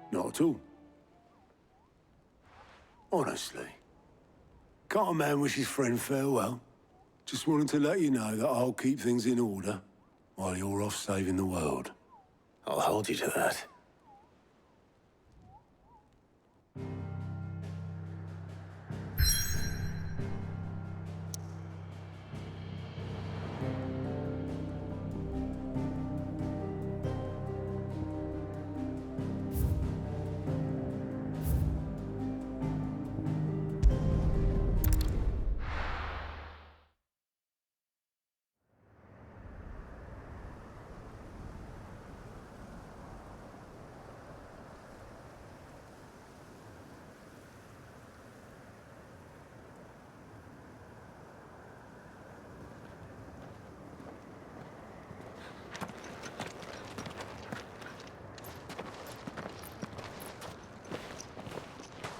Not at all. Honestly. Can't a man wish his friend farewell? Just wanted to let you know that I'll keep things in order while you're off saving the world.
I'll hold you to that.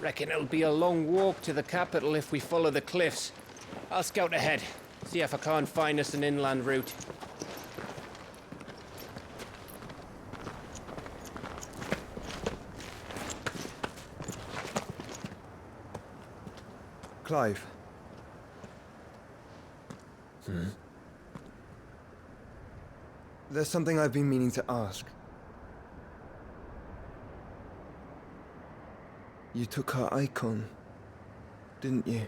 Reckon it'll be a long walk to the capital if we follow the cliffs. I'll scout ahead, see if I can't find us an inland route.
Clive. There's something I've been meaning to ask. You took her icon, didn't you?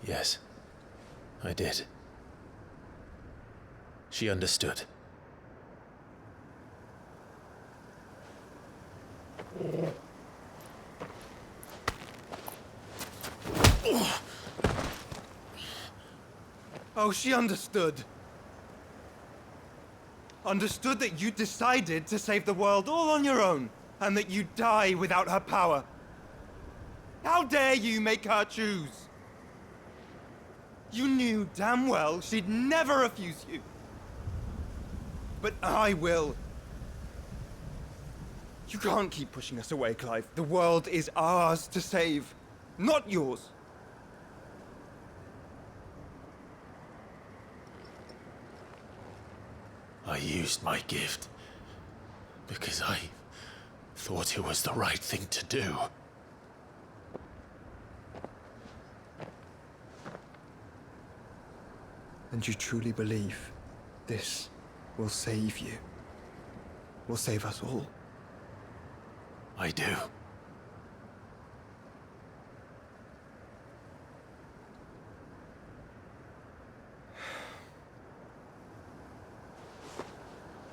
Yes, I did. She understood.
Oh, she understood. Understood that you decided to save the world all on your own, and that you'd die without her power. How dare you make her choose? You knew damn well she'd never refuse you. But I will. You can't keep pushing us away, Clive. The world is ours to save, not yours.
I used my gift because I thought it was the right thing to do.
And you truly believe this will save you? Will save us all?
I do.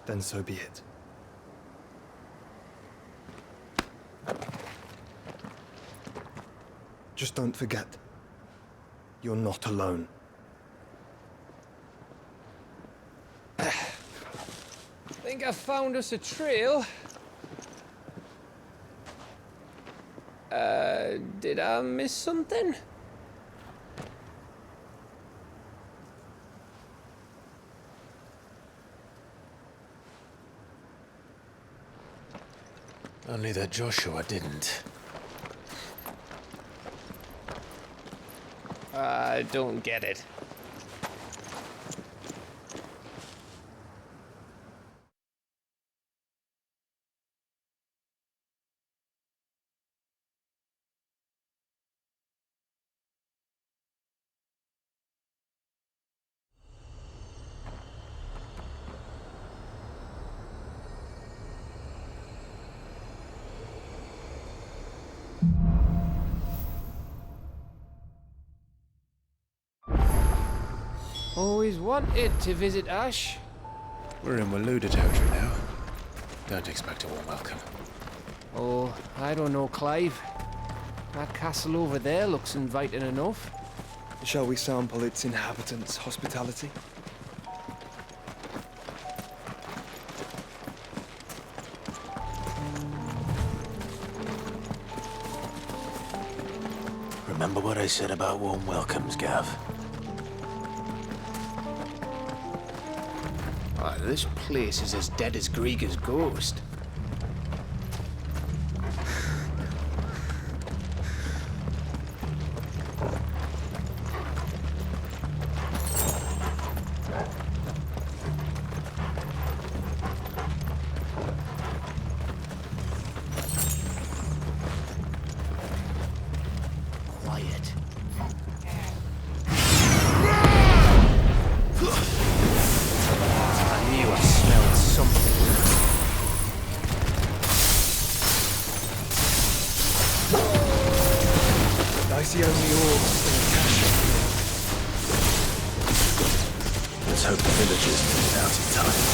Then so be it. Just don't forget, you're not alone.
Think I found us a trail. Did I miss something?
Only that Joshua didn't.
I don't get it. Always wanted to visit Ash.
We're in Waluda territory now. Don't expect a warm welcome.
Oh, I don't know, Clive. That castle over there looks inviting enough.
Shall we sample its inhabitants' hospitality?
Remember what I said about warm welcomes, Gav?
This place is as dead as Grieger's ghost.
Quiet.
I knew I smelled something.
I see only orcs and cash.
Let's hope the villagers move it out in time.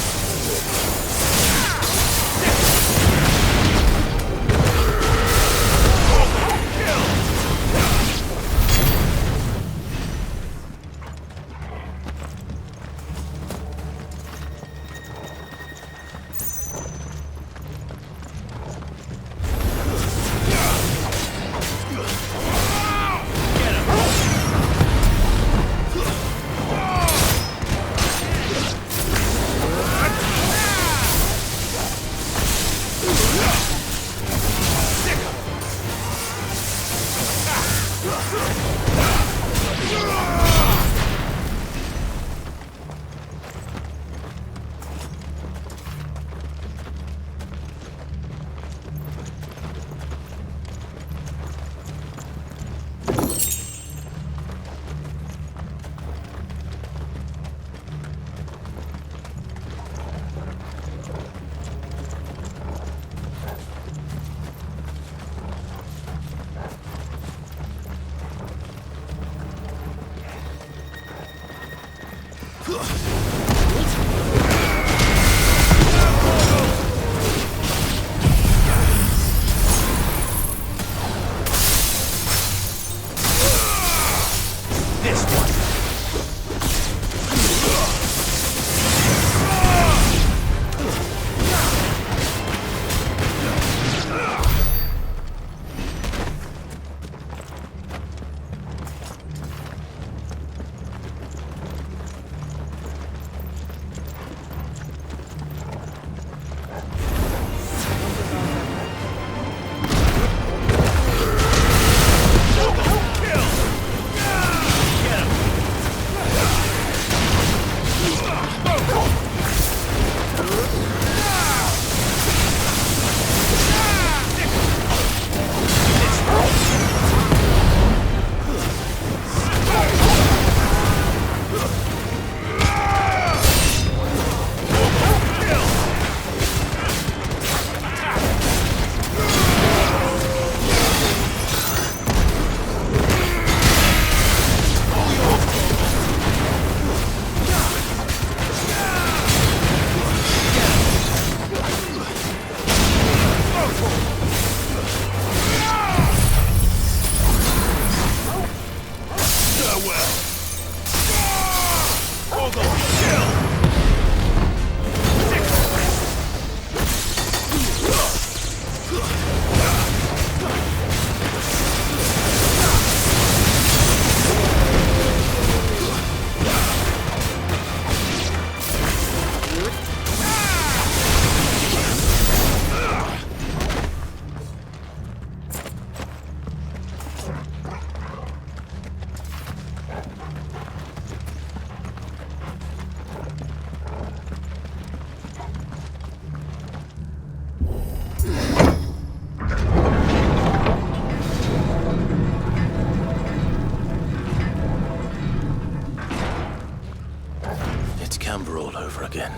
over again.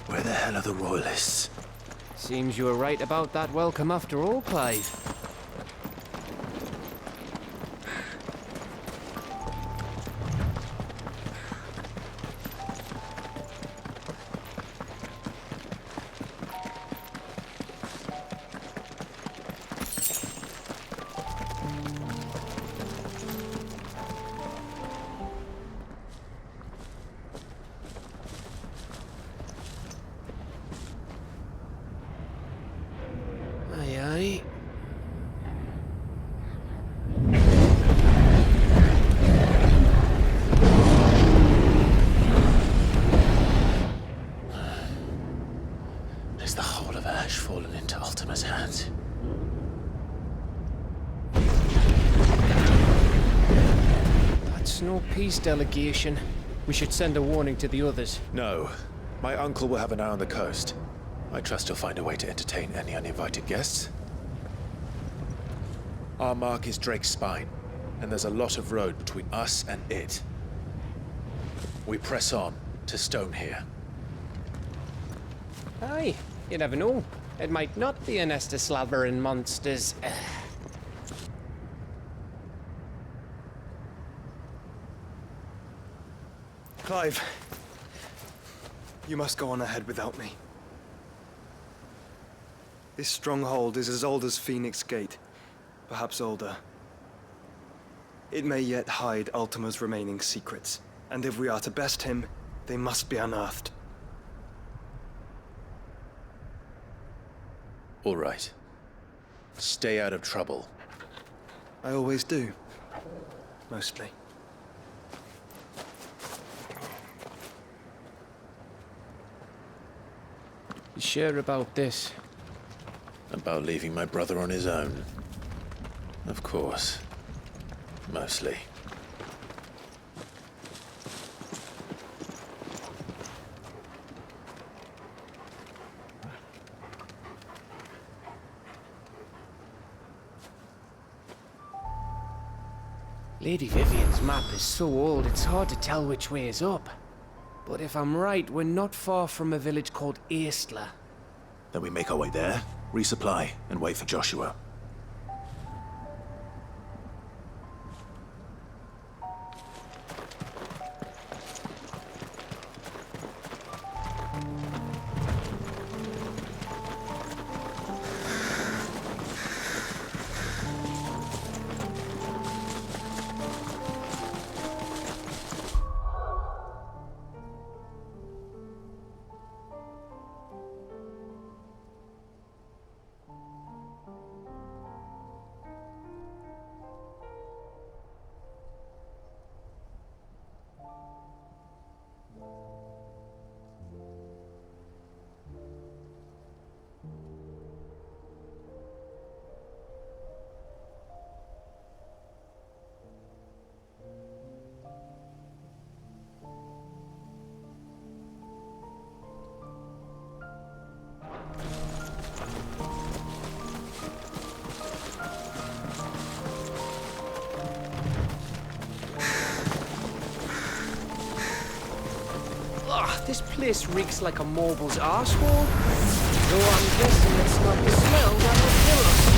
Where the hell are the royalists?
Seems you were right about that welcome after all, Clive. Aye, aye.
Is the whole of Ash fallen into Ultima's hands?
That's no peace delegation. We should send a warning to the others.
No. My uncle will have an eye on the coast. I trust he'll find a way to entertain any uninvited guests. Our mark is Drake's Spine, and there's a lot of road between us and it. We press on to Stone here.
Aye, you never know. It might not be a nest of slabbering monsters.
Clive, you must go on ahead without me. This stronghold is as old as Phoenix Gate, perhaps older. It may yet hide Ultima's remaining secrets, and if we are to best him, they must be unearthed.
All right. Stay out of trouble.
I always do. Mostly.
You sure about this?
About leaving my brother on his own? Of course. Mostly.
Lady Vivian's map is so old it's hard to tell which way is up. But if I'm right, we're not far from a village called Eastla.
Then we make our way there, resupply, and wait for Joshua.
This place reeks like a mobile's arsehole. Though I'm guessing it's not the smell that will kill us.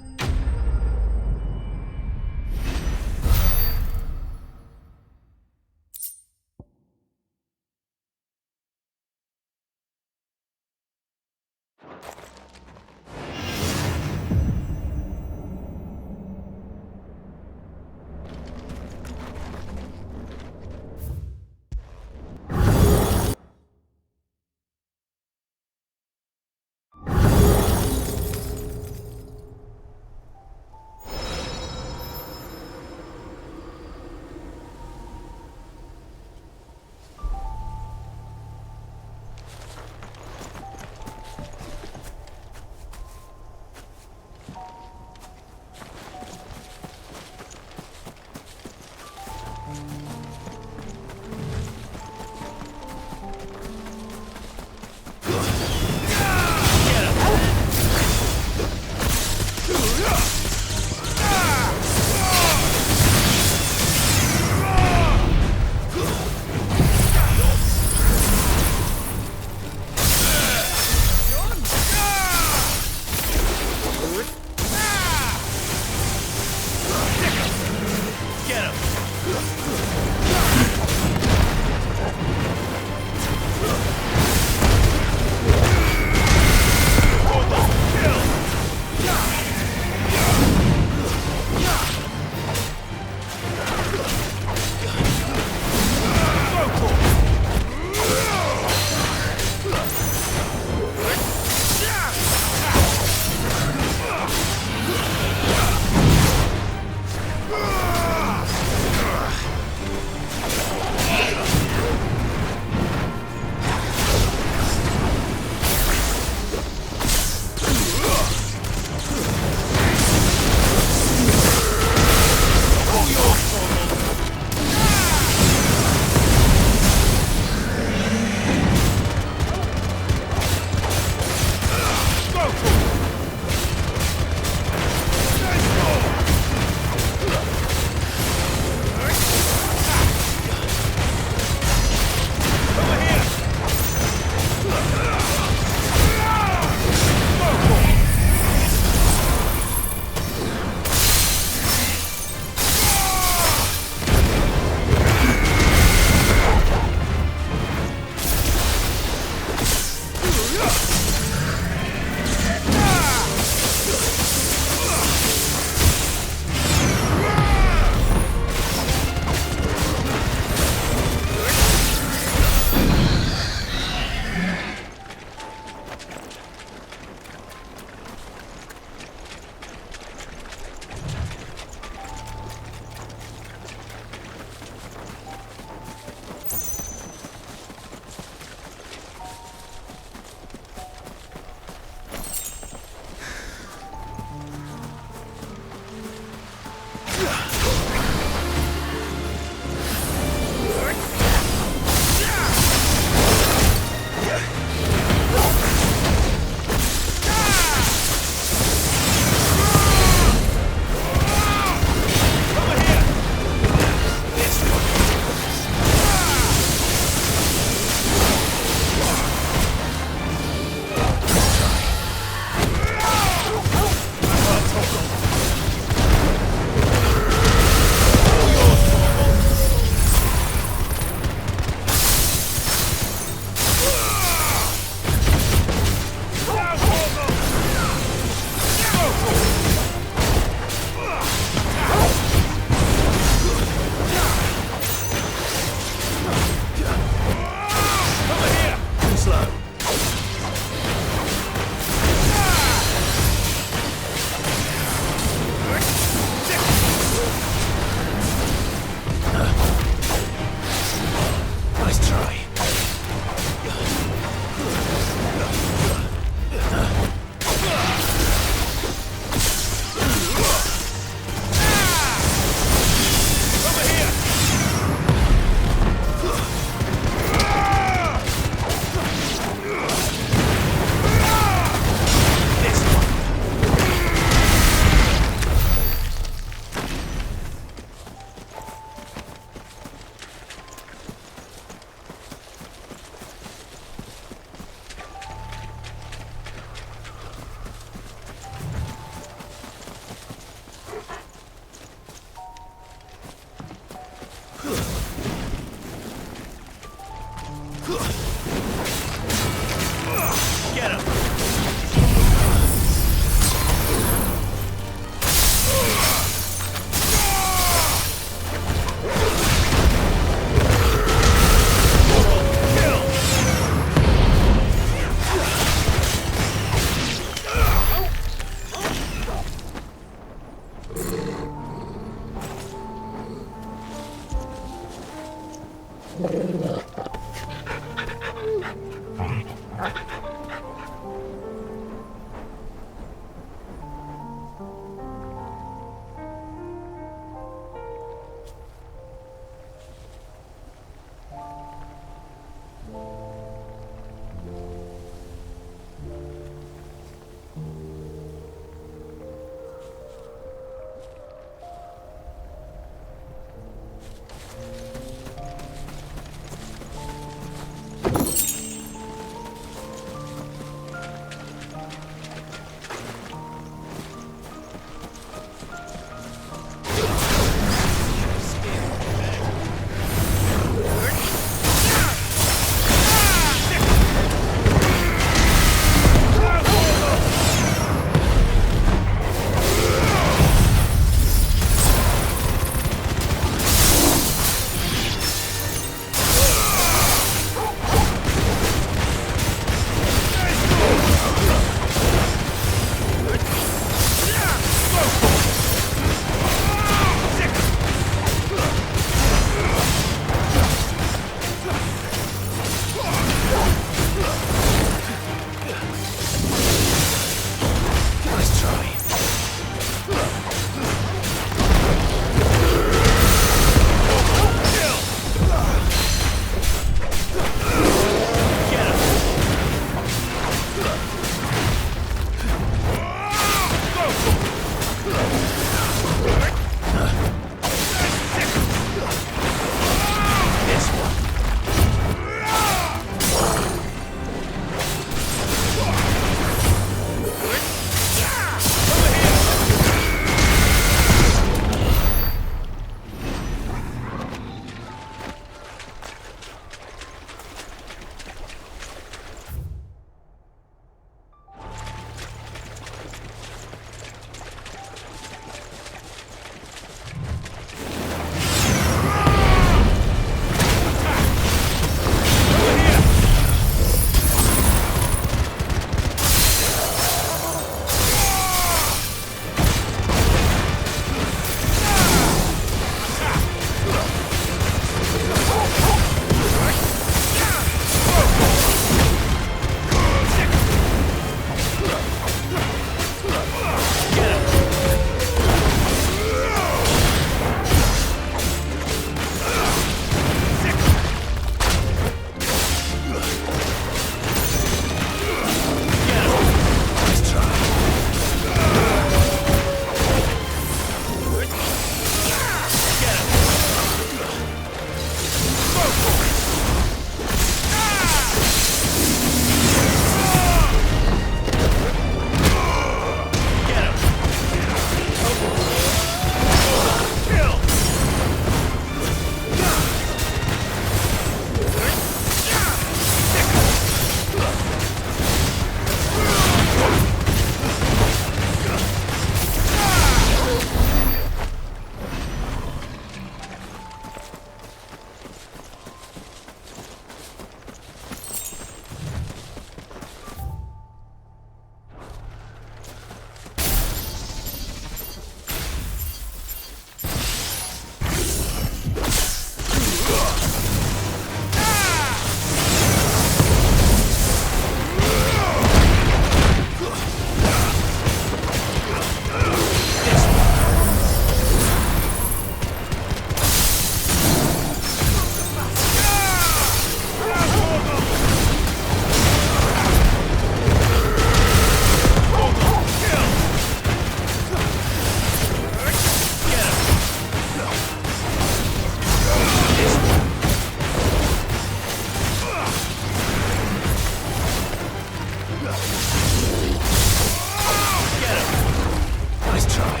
Nice try.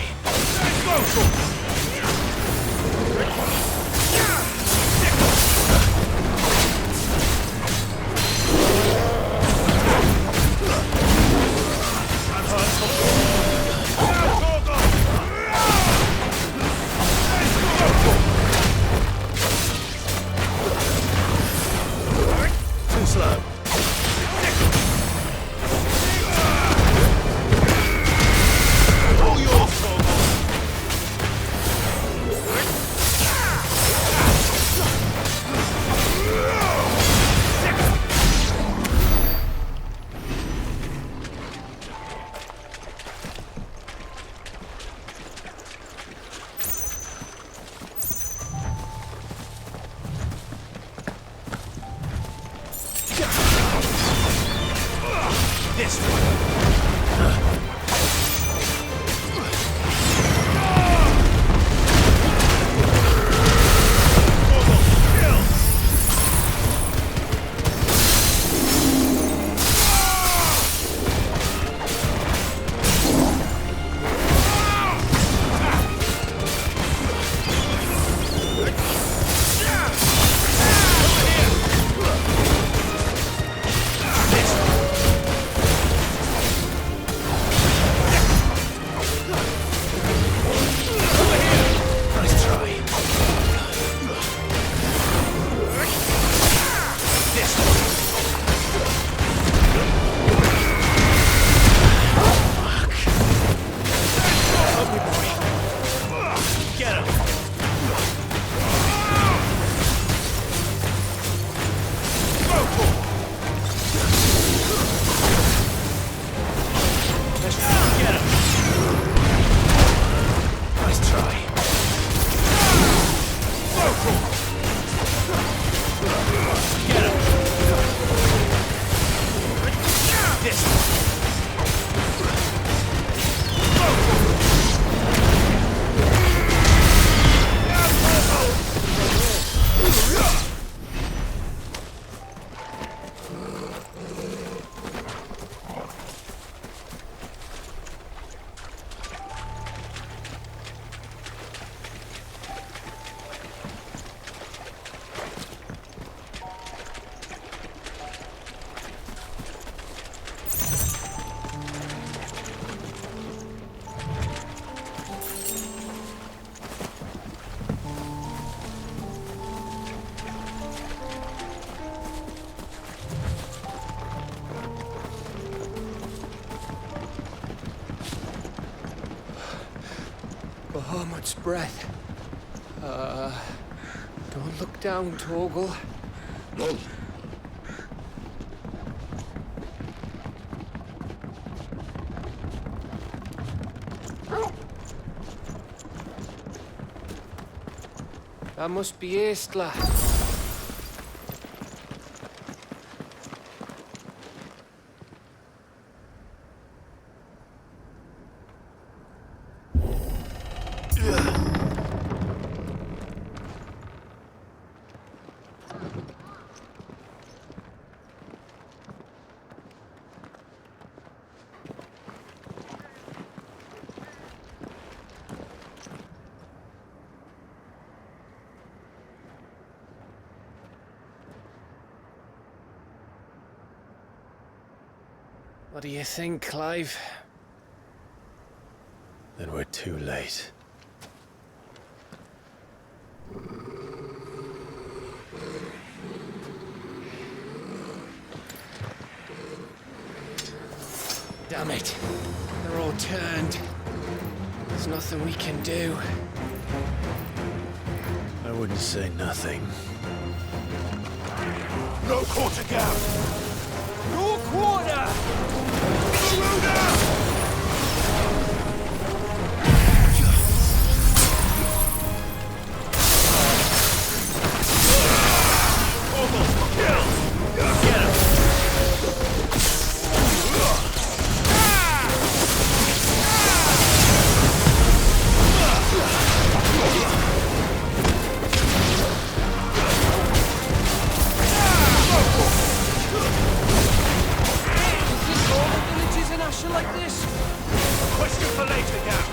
Too slow. All yours, Torgal. This one.
Nice try.
Get him. Go for it. Get him.
Nice try.
Go for it. Get him. This one. Go for it.
Bahamut's breath. Don't look down, Torgal. That must be Aistla. What do you think, Clive?
Then we're too late.
Damn it. They're all turned. There's nothing we can do.
I wouldn't say nothing.
No quarter gap.
No quarter!
martial like this?
Question for later, Gav.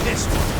This one.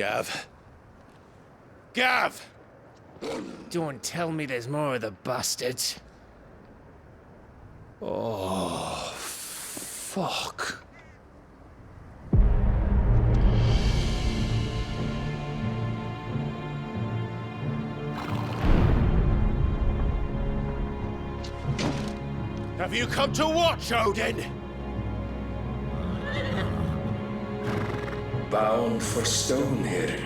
Gav. Gav! Don't tell me there's more of the bastards. Oh, fuck.
Have you come to watch, Odin?
Bound for Stonehill.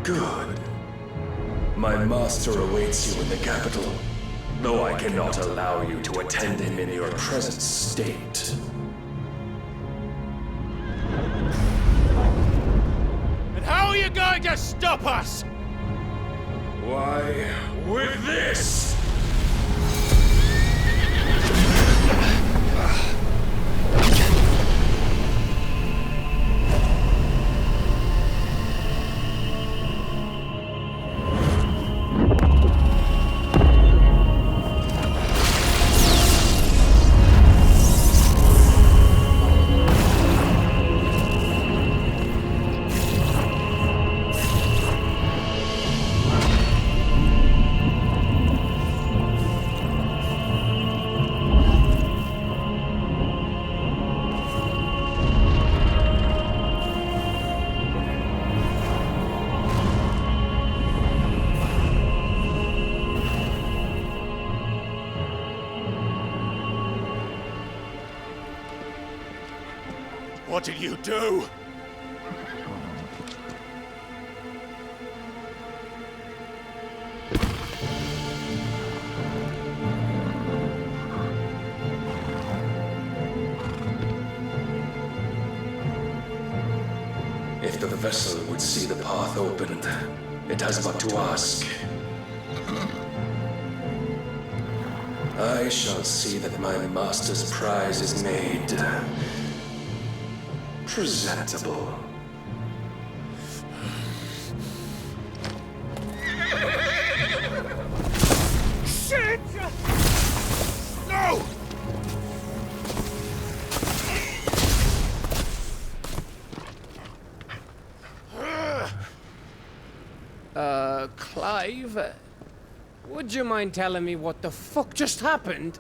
Good. My master awaits you in the capital. though I cannot allow you to attend him in your present state.
And how are you going to stop us?
Why, with this!
What did you do?
If the vessel would see the path opened, it has but to ask. I shall see that my master's prize is made presentable.
Shit! No!
Clive, would you mind telling me what the fuck just happened?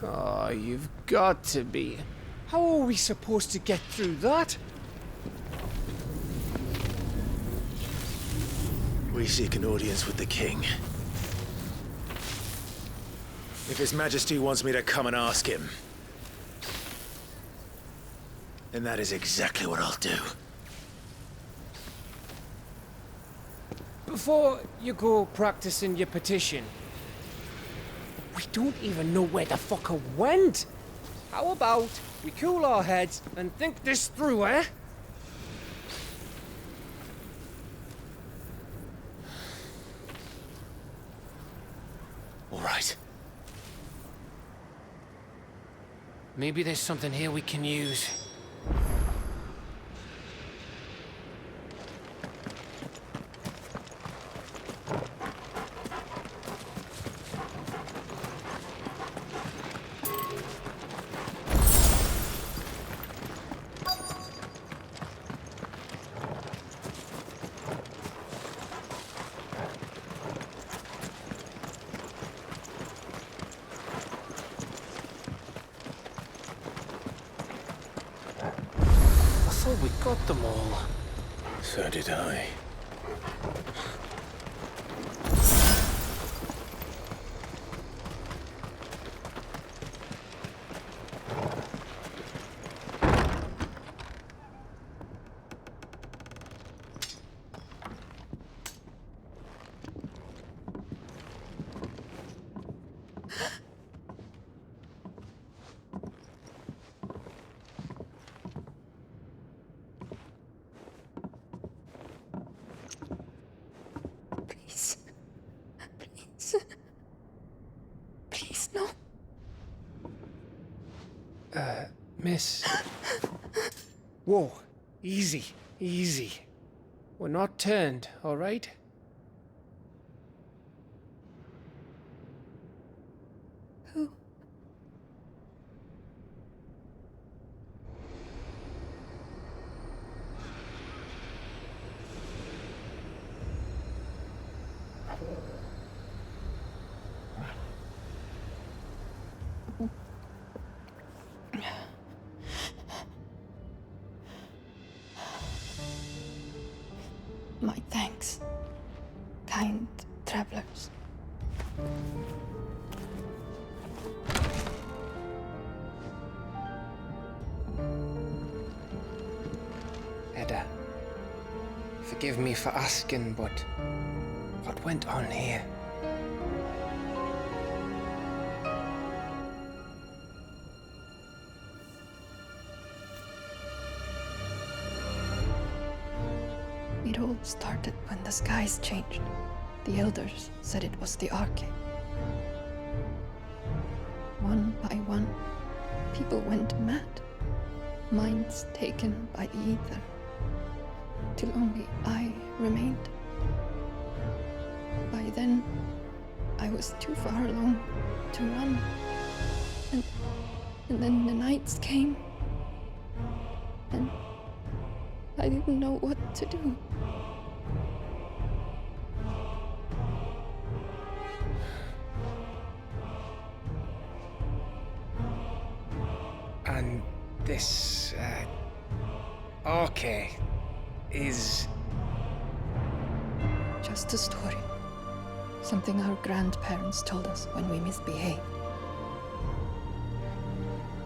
Oh, you've got to be. How are we supposed to get through that?
We seek an audience with the king. If His Majesty wants me to come and ask him, then that is exactly what I'll do.
Before you go practicing your petition, we don't even know where the fucker went. How about we cool our heads and think this through, eh?
All right.
Maybe there's something here we can use. I thought we got them all.
So did I.
Please, no.
Miss. Whoa, easy, easy. We're not turned, all right?
Who? My thanks, kind travelers.
Forgive me for asking, but what went on here?
It all started when the skies changed. The elders said it was the Arcade. One by one, people went mad. Minds taken by the ether. Till only I remained. By then, I was too far along to run. And then the nights came. And I didn't know what to do.
And this, Arcade is...
Just a story. Something our grandparents told us when we misbehaved.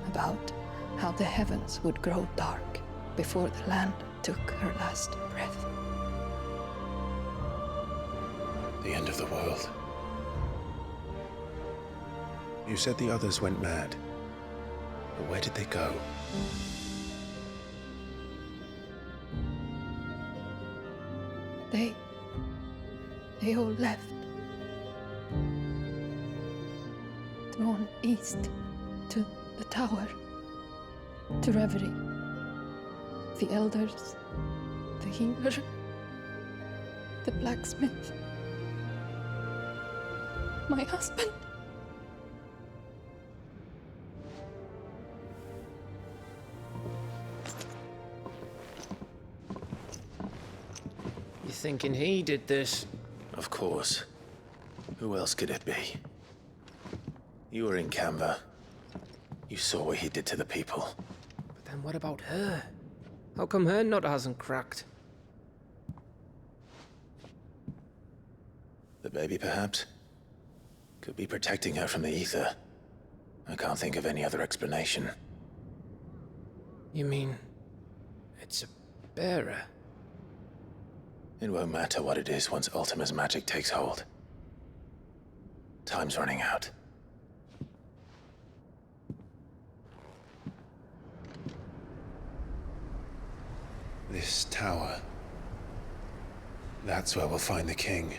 About how the heavens would grow dark before the land took her last breath.
The end of the world. You said the others went mad. But where did they go?
They all left. Drawn east to the tower, to reverie. The elders, the healer, the blacksmith, my husband.
You thinking he did this?
Of course. Who else could it be? You were in Canva. You saw what he did to the people.
But then what about her? How come her nut hasn't cracked?
The baby, perhaps? Could be protecting her from the ether. I can't think of any other explanation.
You mean... it's a bearer?
It won't matter what it is once Ultima's magic takes hold. Time's running out. This tower. That's where we'll find the king.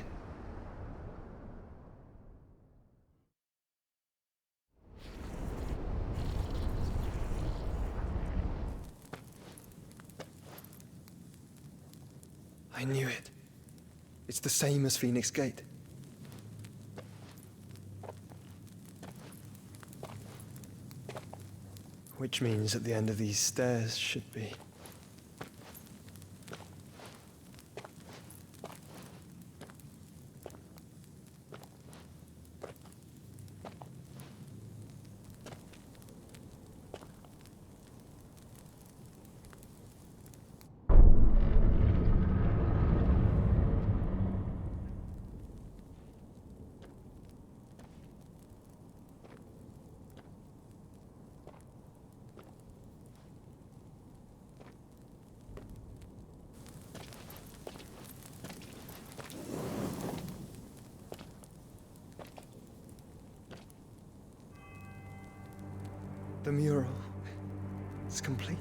I knew it. It's the same as Phoenix Gate. Which means at the end of these stairs should be... The mural is complete.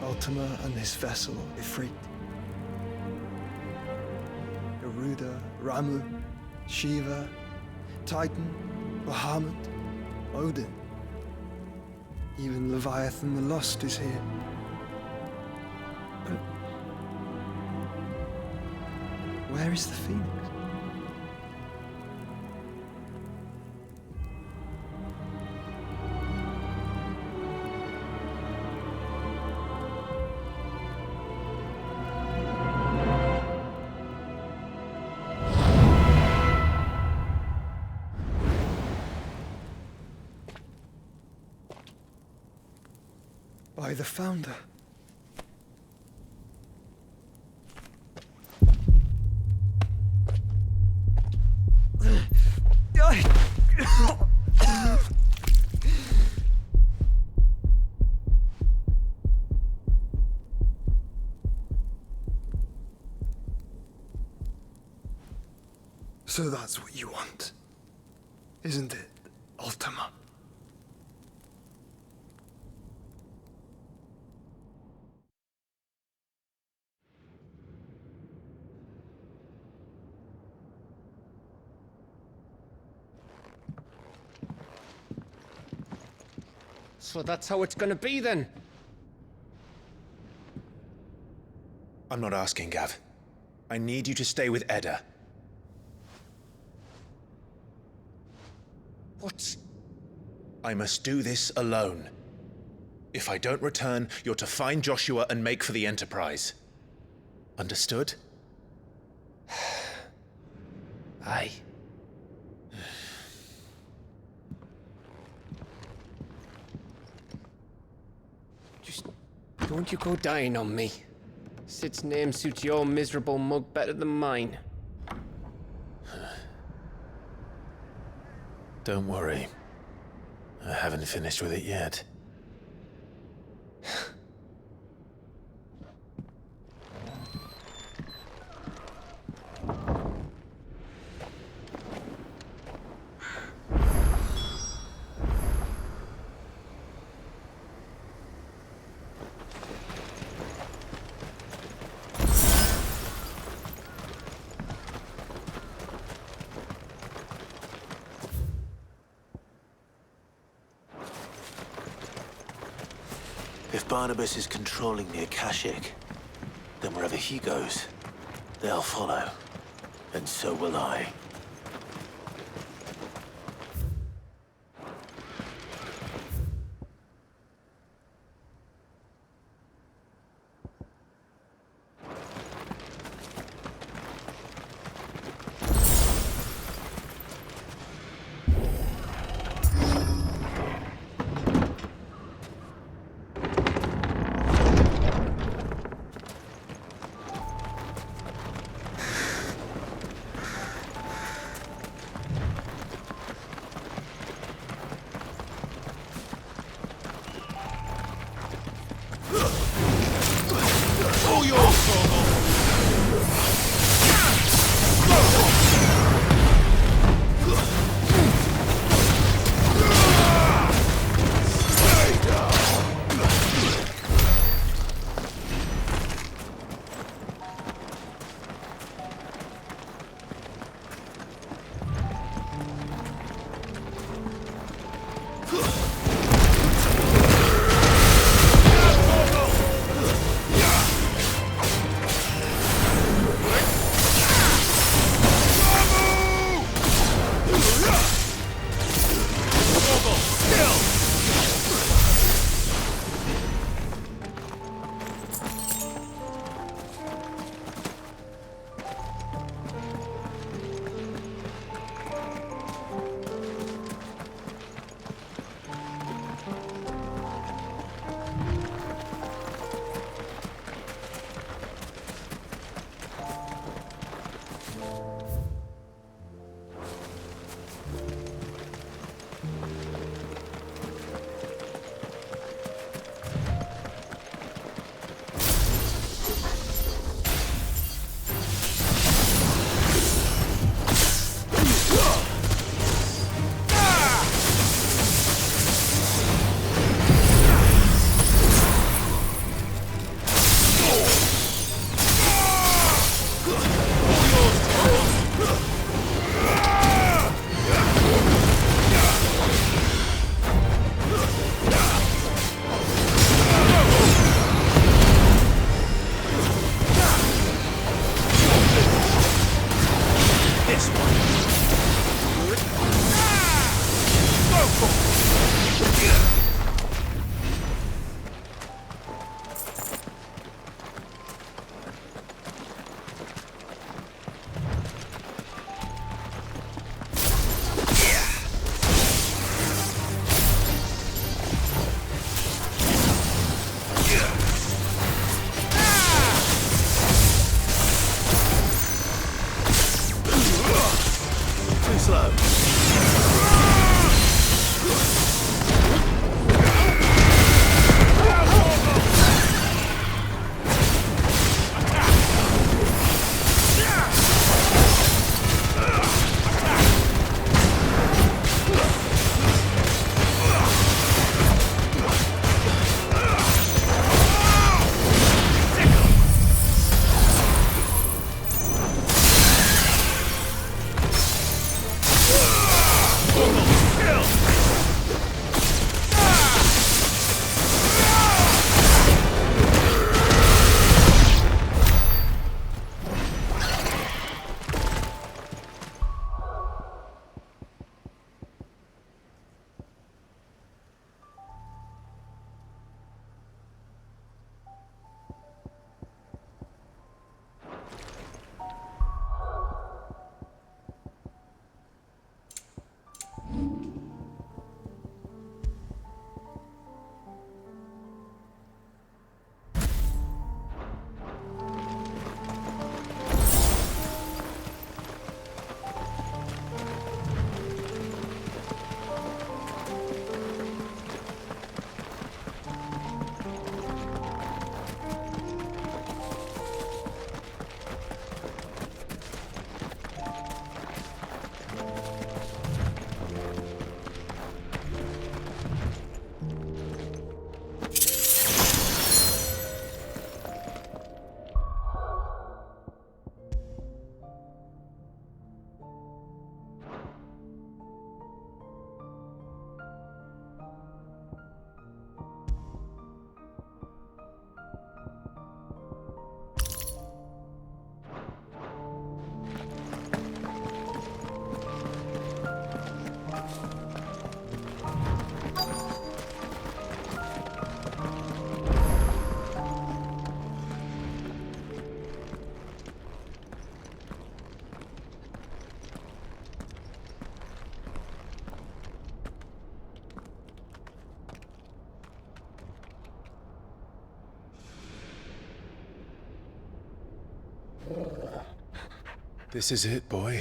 Ultima and his vessel, Ifrit. Garuda, Ramu, Shiva, Titan, Bahamut, Odin. Even Leviathan the Lost is here. But where is the Phoenix? By the Founder. So that's what you want, isn't it, Ultima?
So that's how it's gonna be then?
I'm not asking, Gav. I need you to stay with Edda.
What?
I must do this alone. If I don't return, you're to find Joshua and make for the Enterprise. Understood?
Aye. Just don't you go dying on me. Sid's name suits your miserable mug better than mine.
Don't worry. I haven't finished with it yet.
If Barnabas is controlling the Akashic, then wherever he goes, they'll follow. And so will I.
This is it, boy.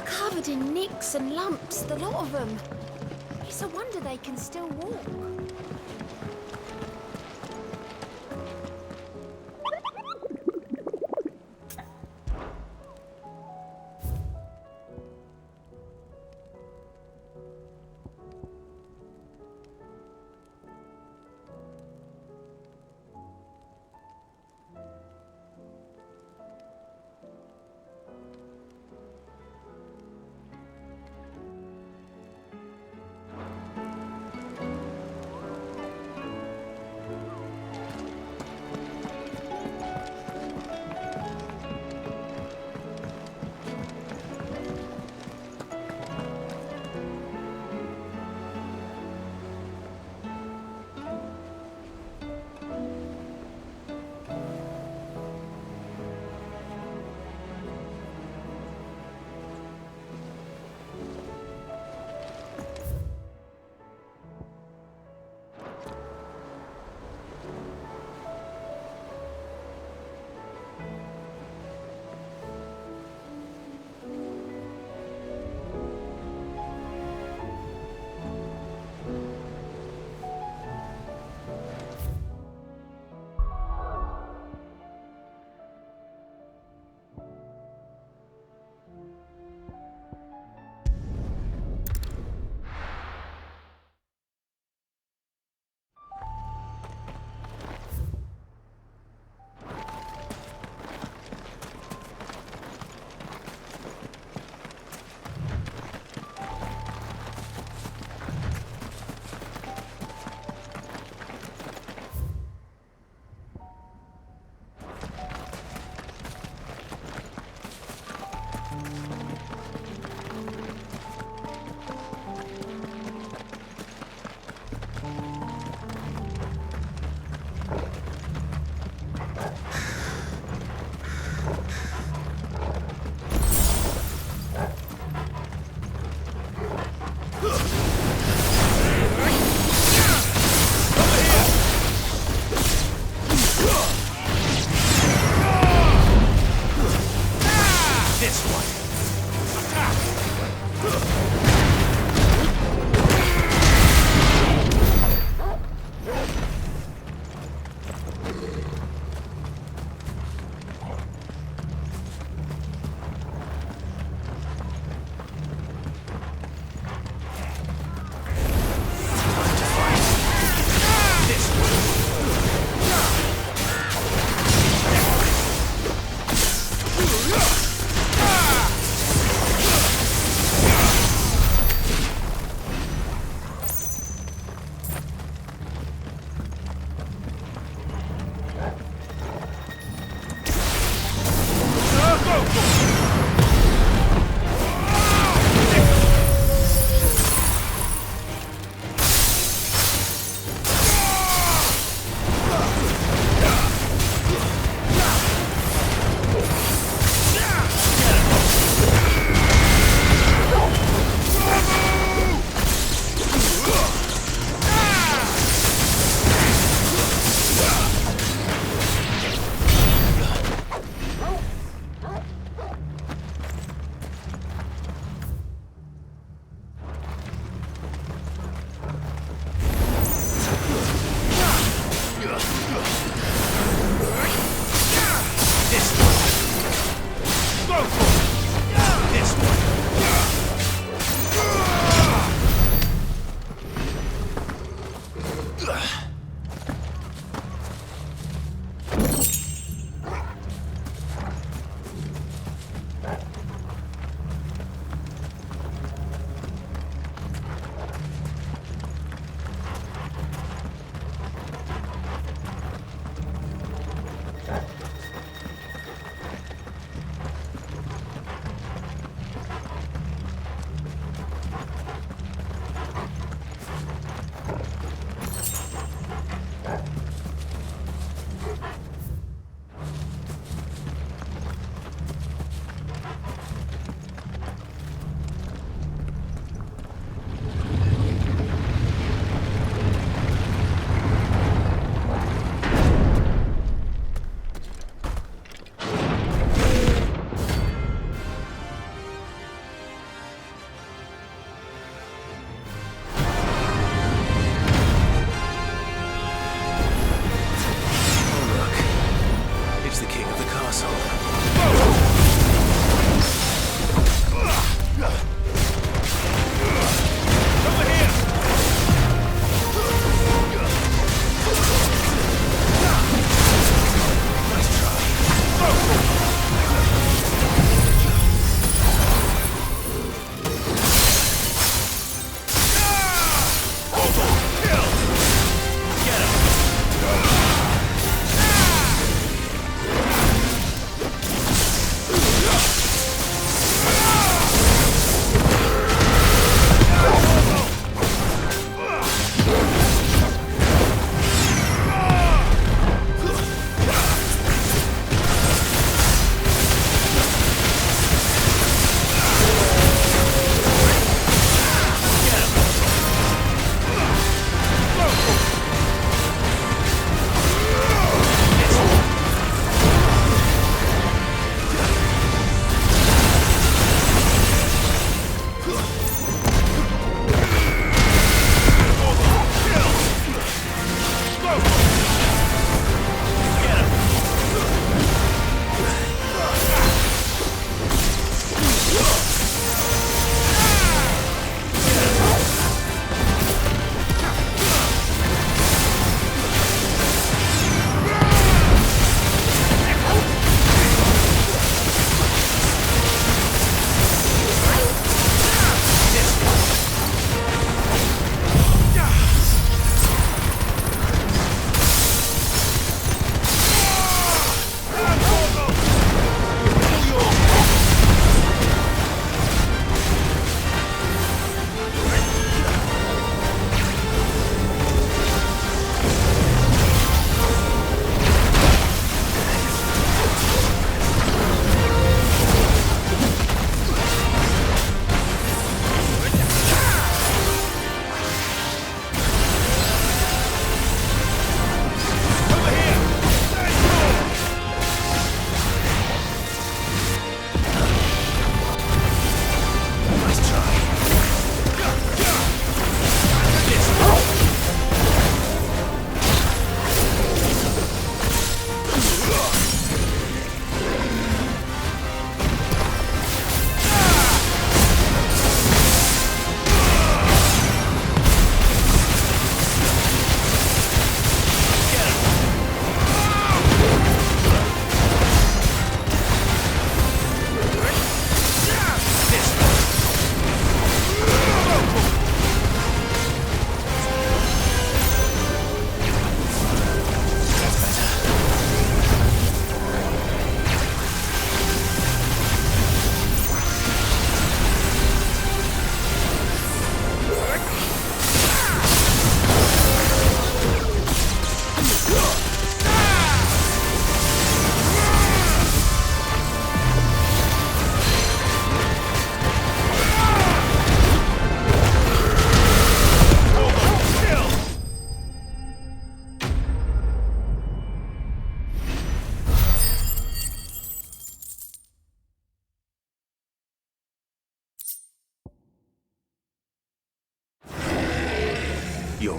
Covered in nicks and lumps, the lot of them. It's a wonder they can still walk.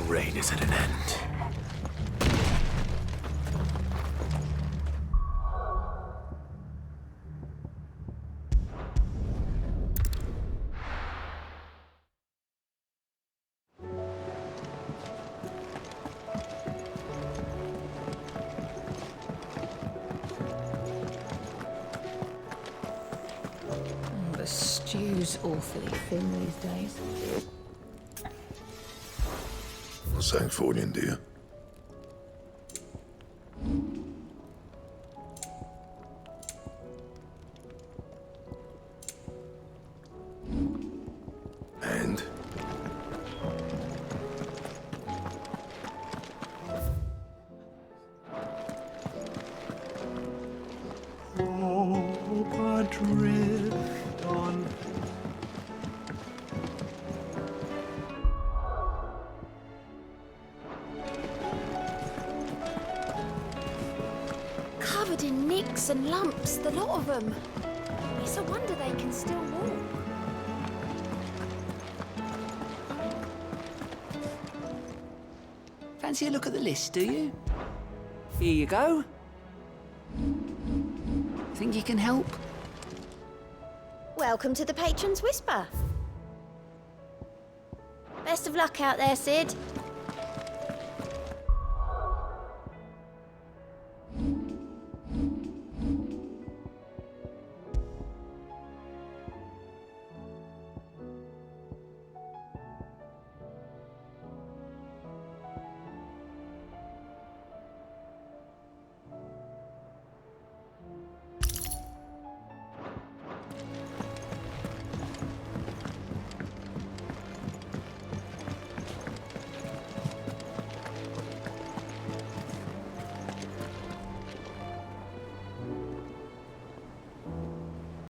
reign is at an end.
The stew's awfully thin these days.
Not saying Fordian, do you? And?
Hope adrift on.
Covered in nicks and lumps, the lot of them. It's a wonder they can still walk.
Fancy a look at the list, do you? Here you go. Think you can help?
Welcome to the Patron's Whisper. Best of luck out there, Sid.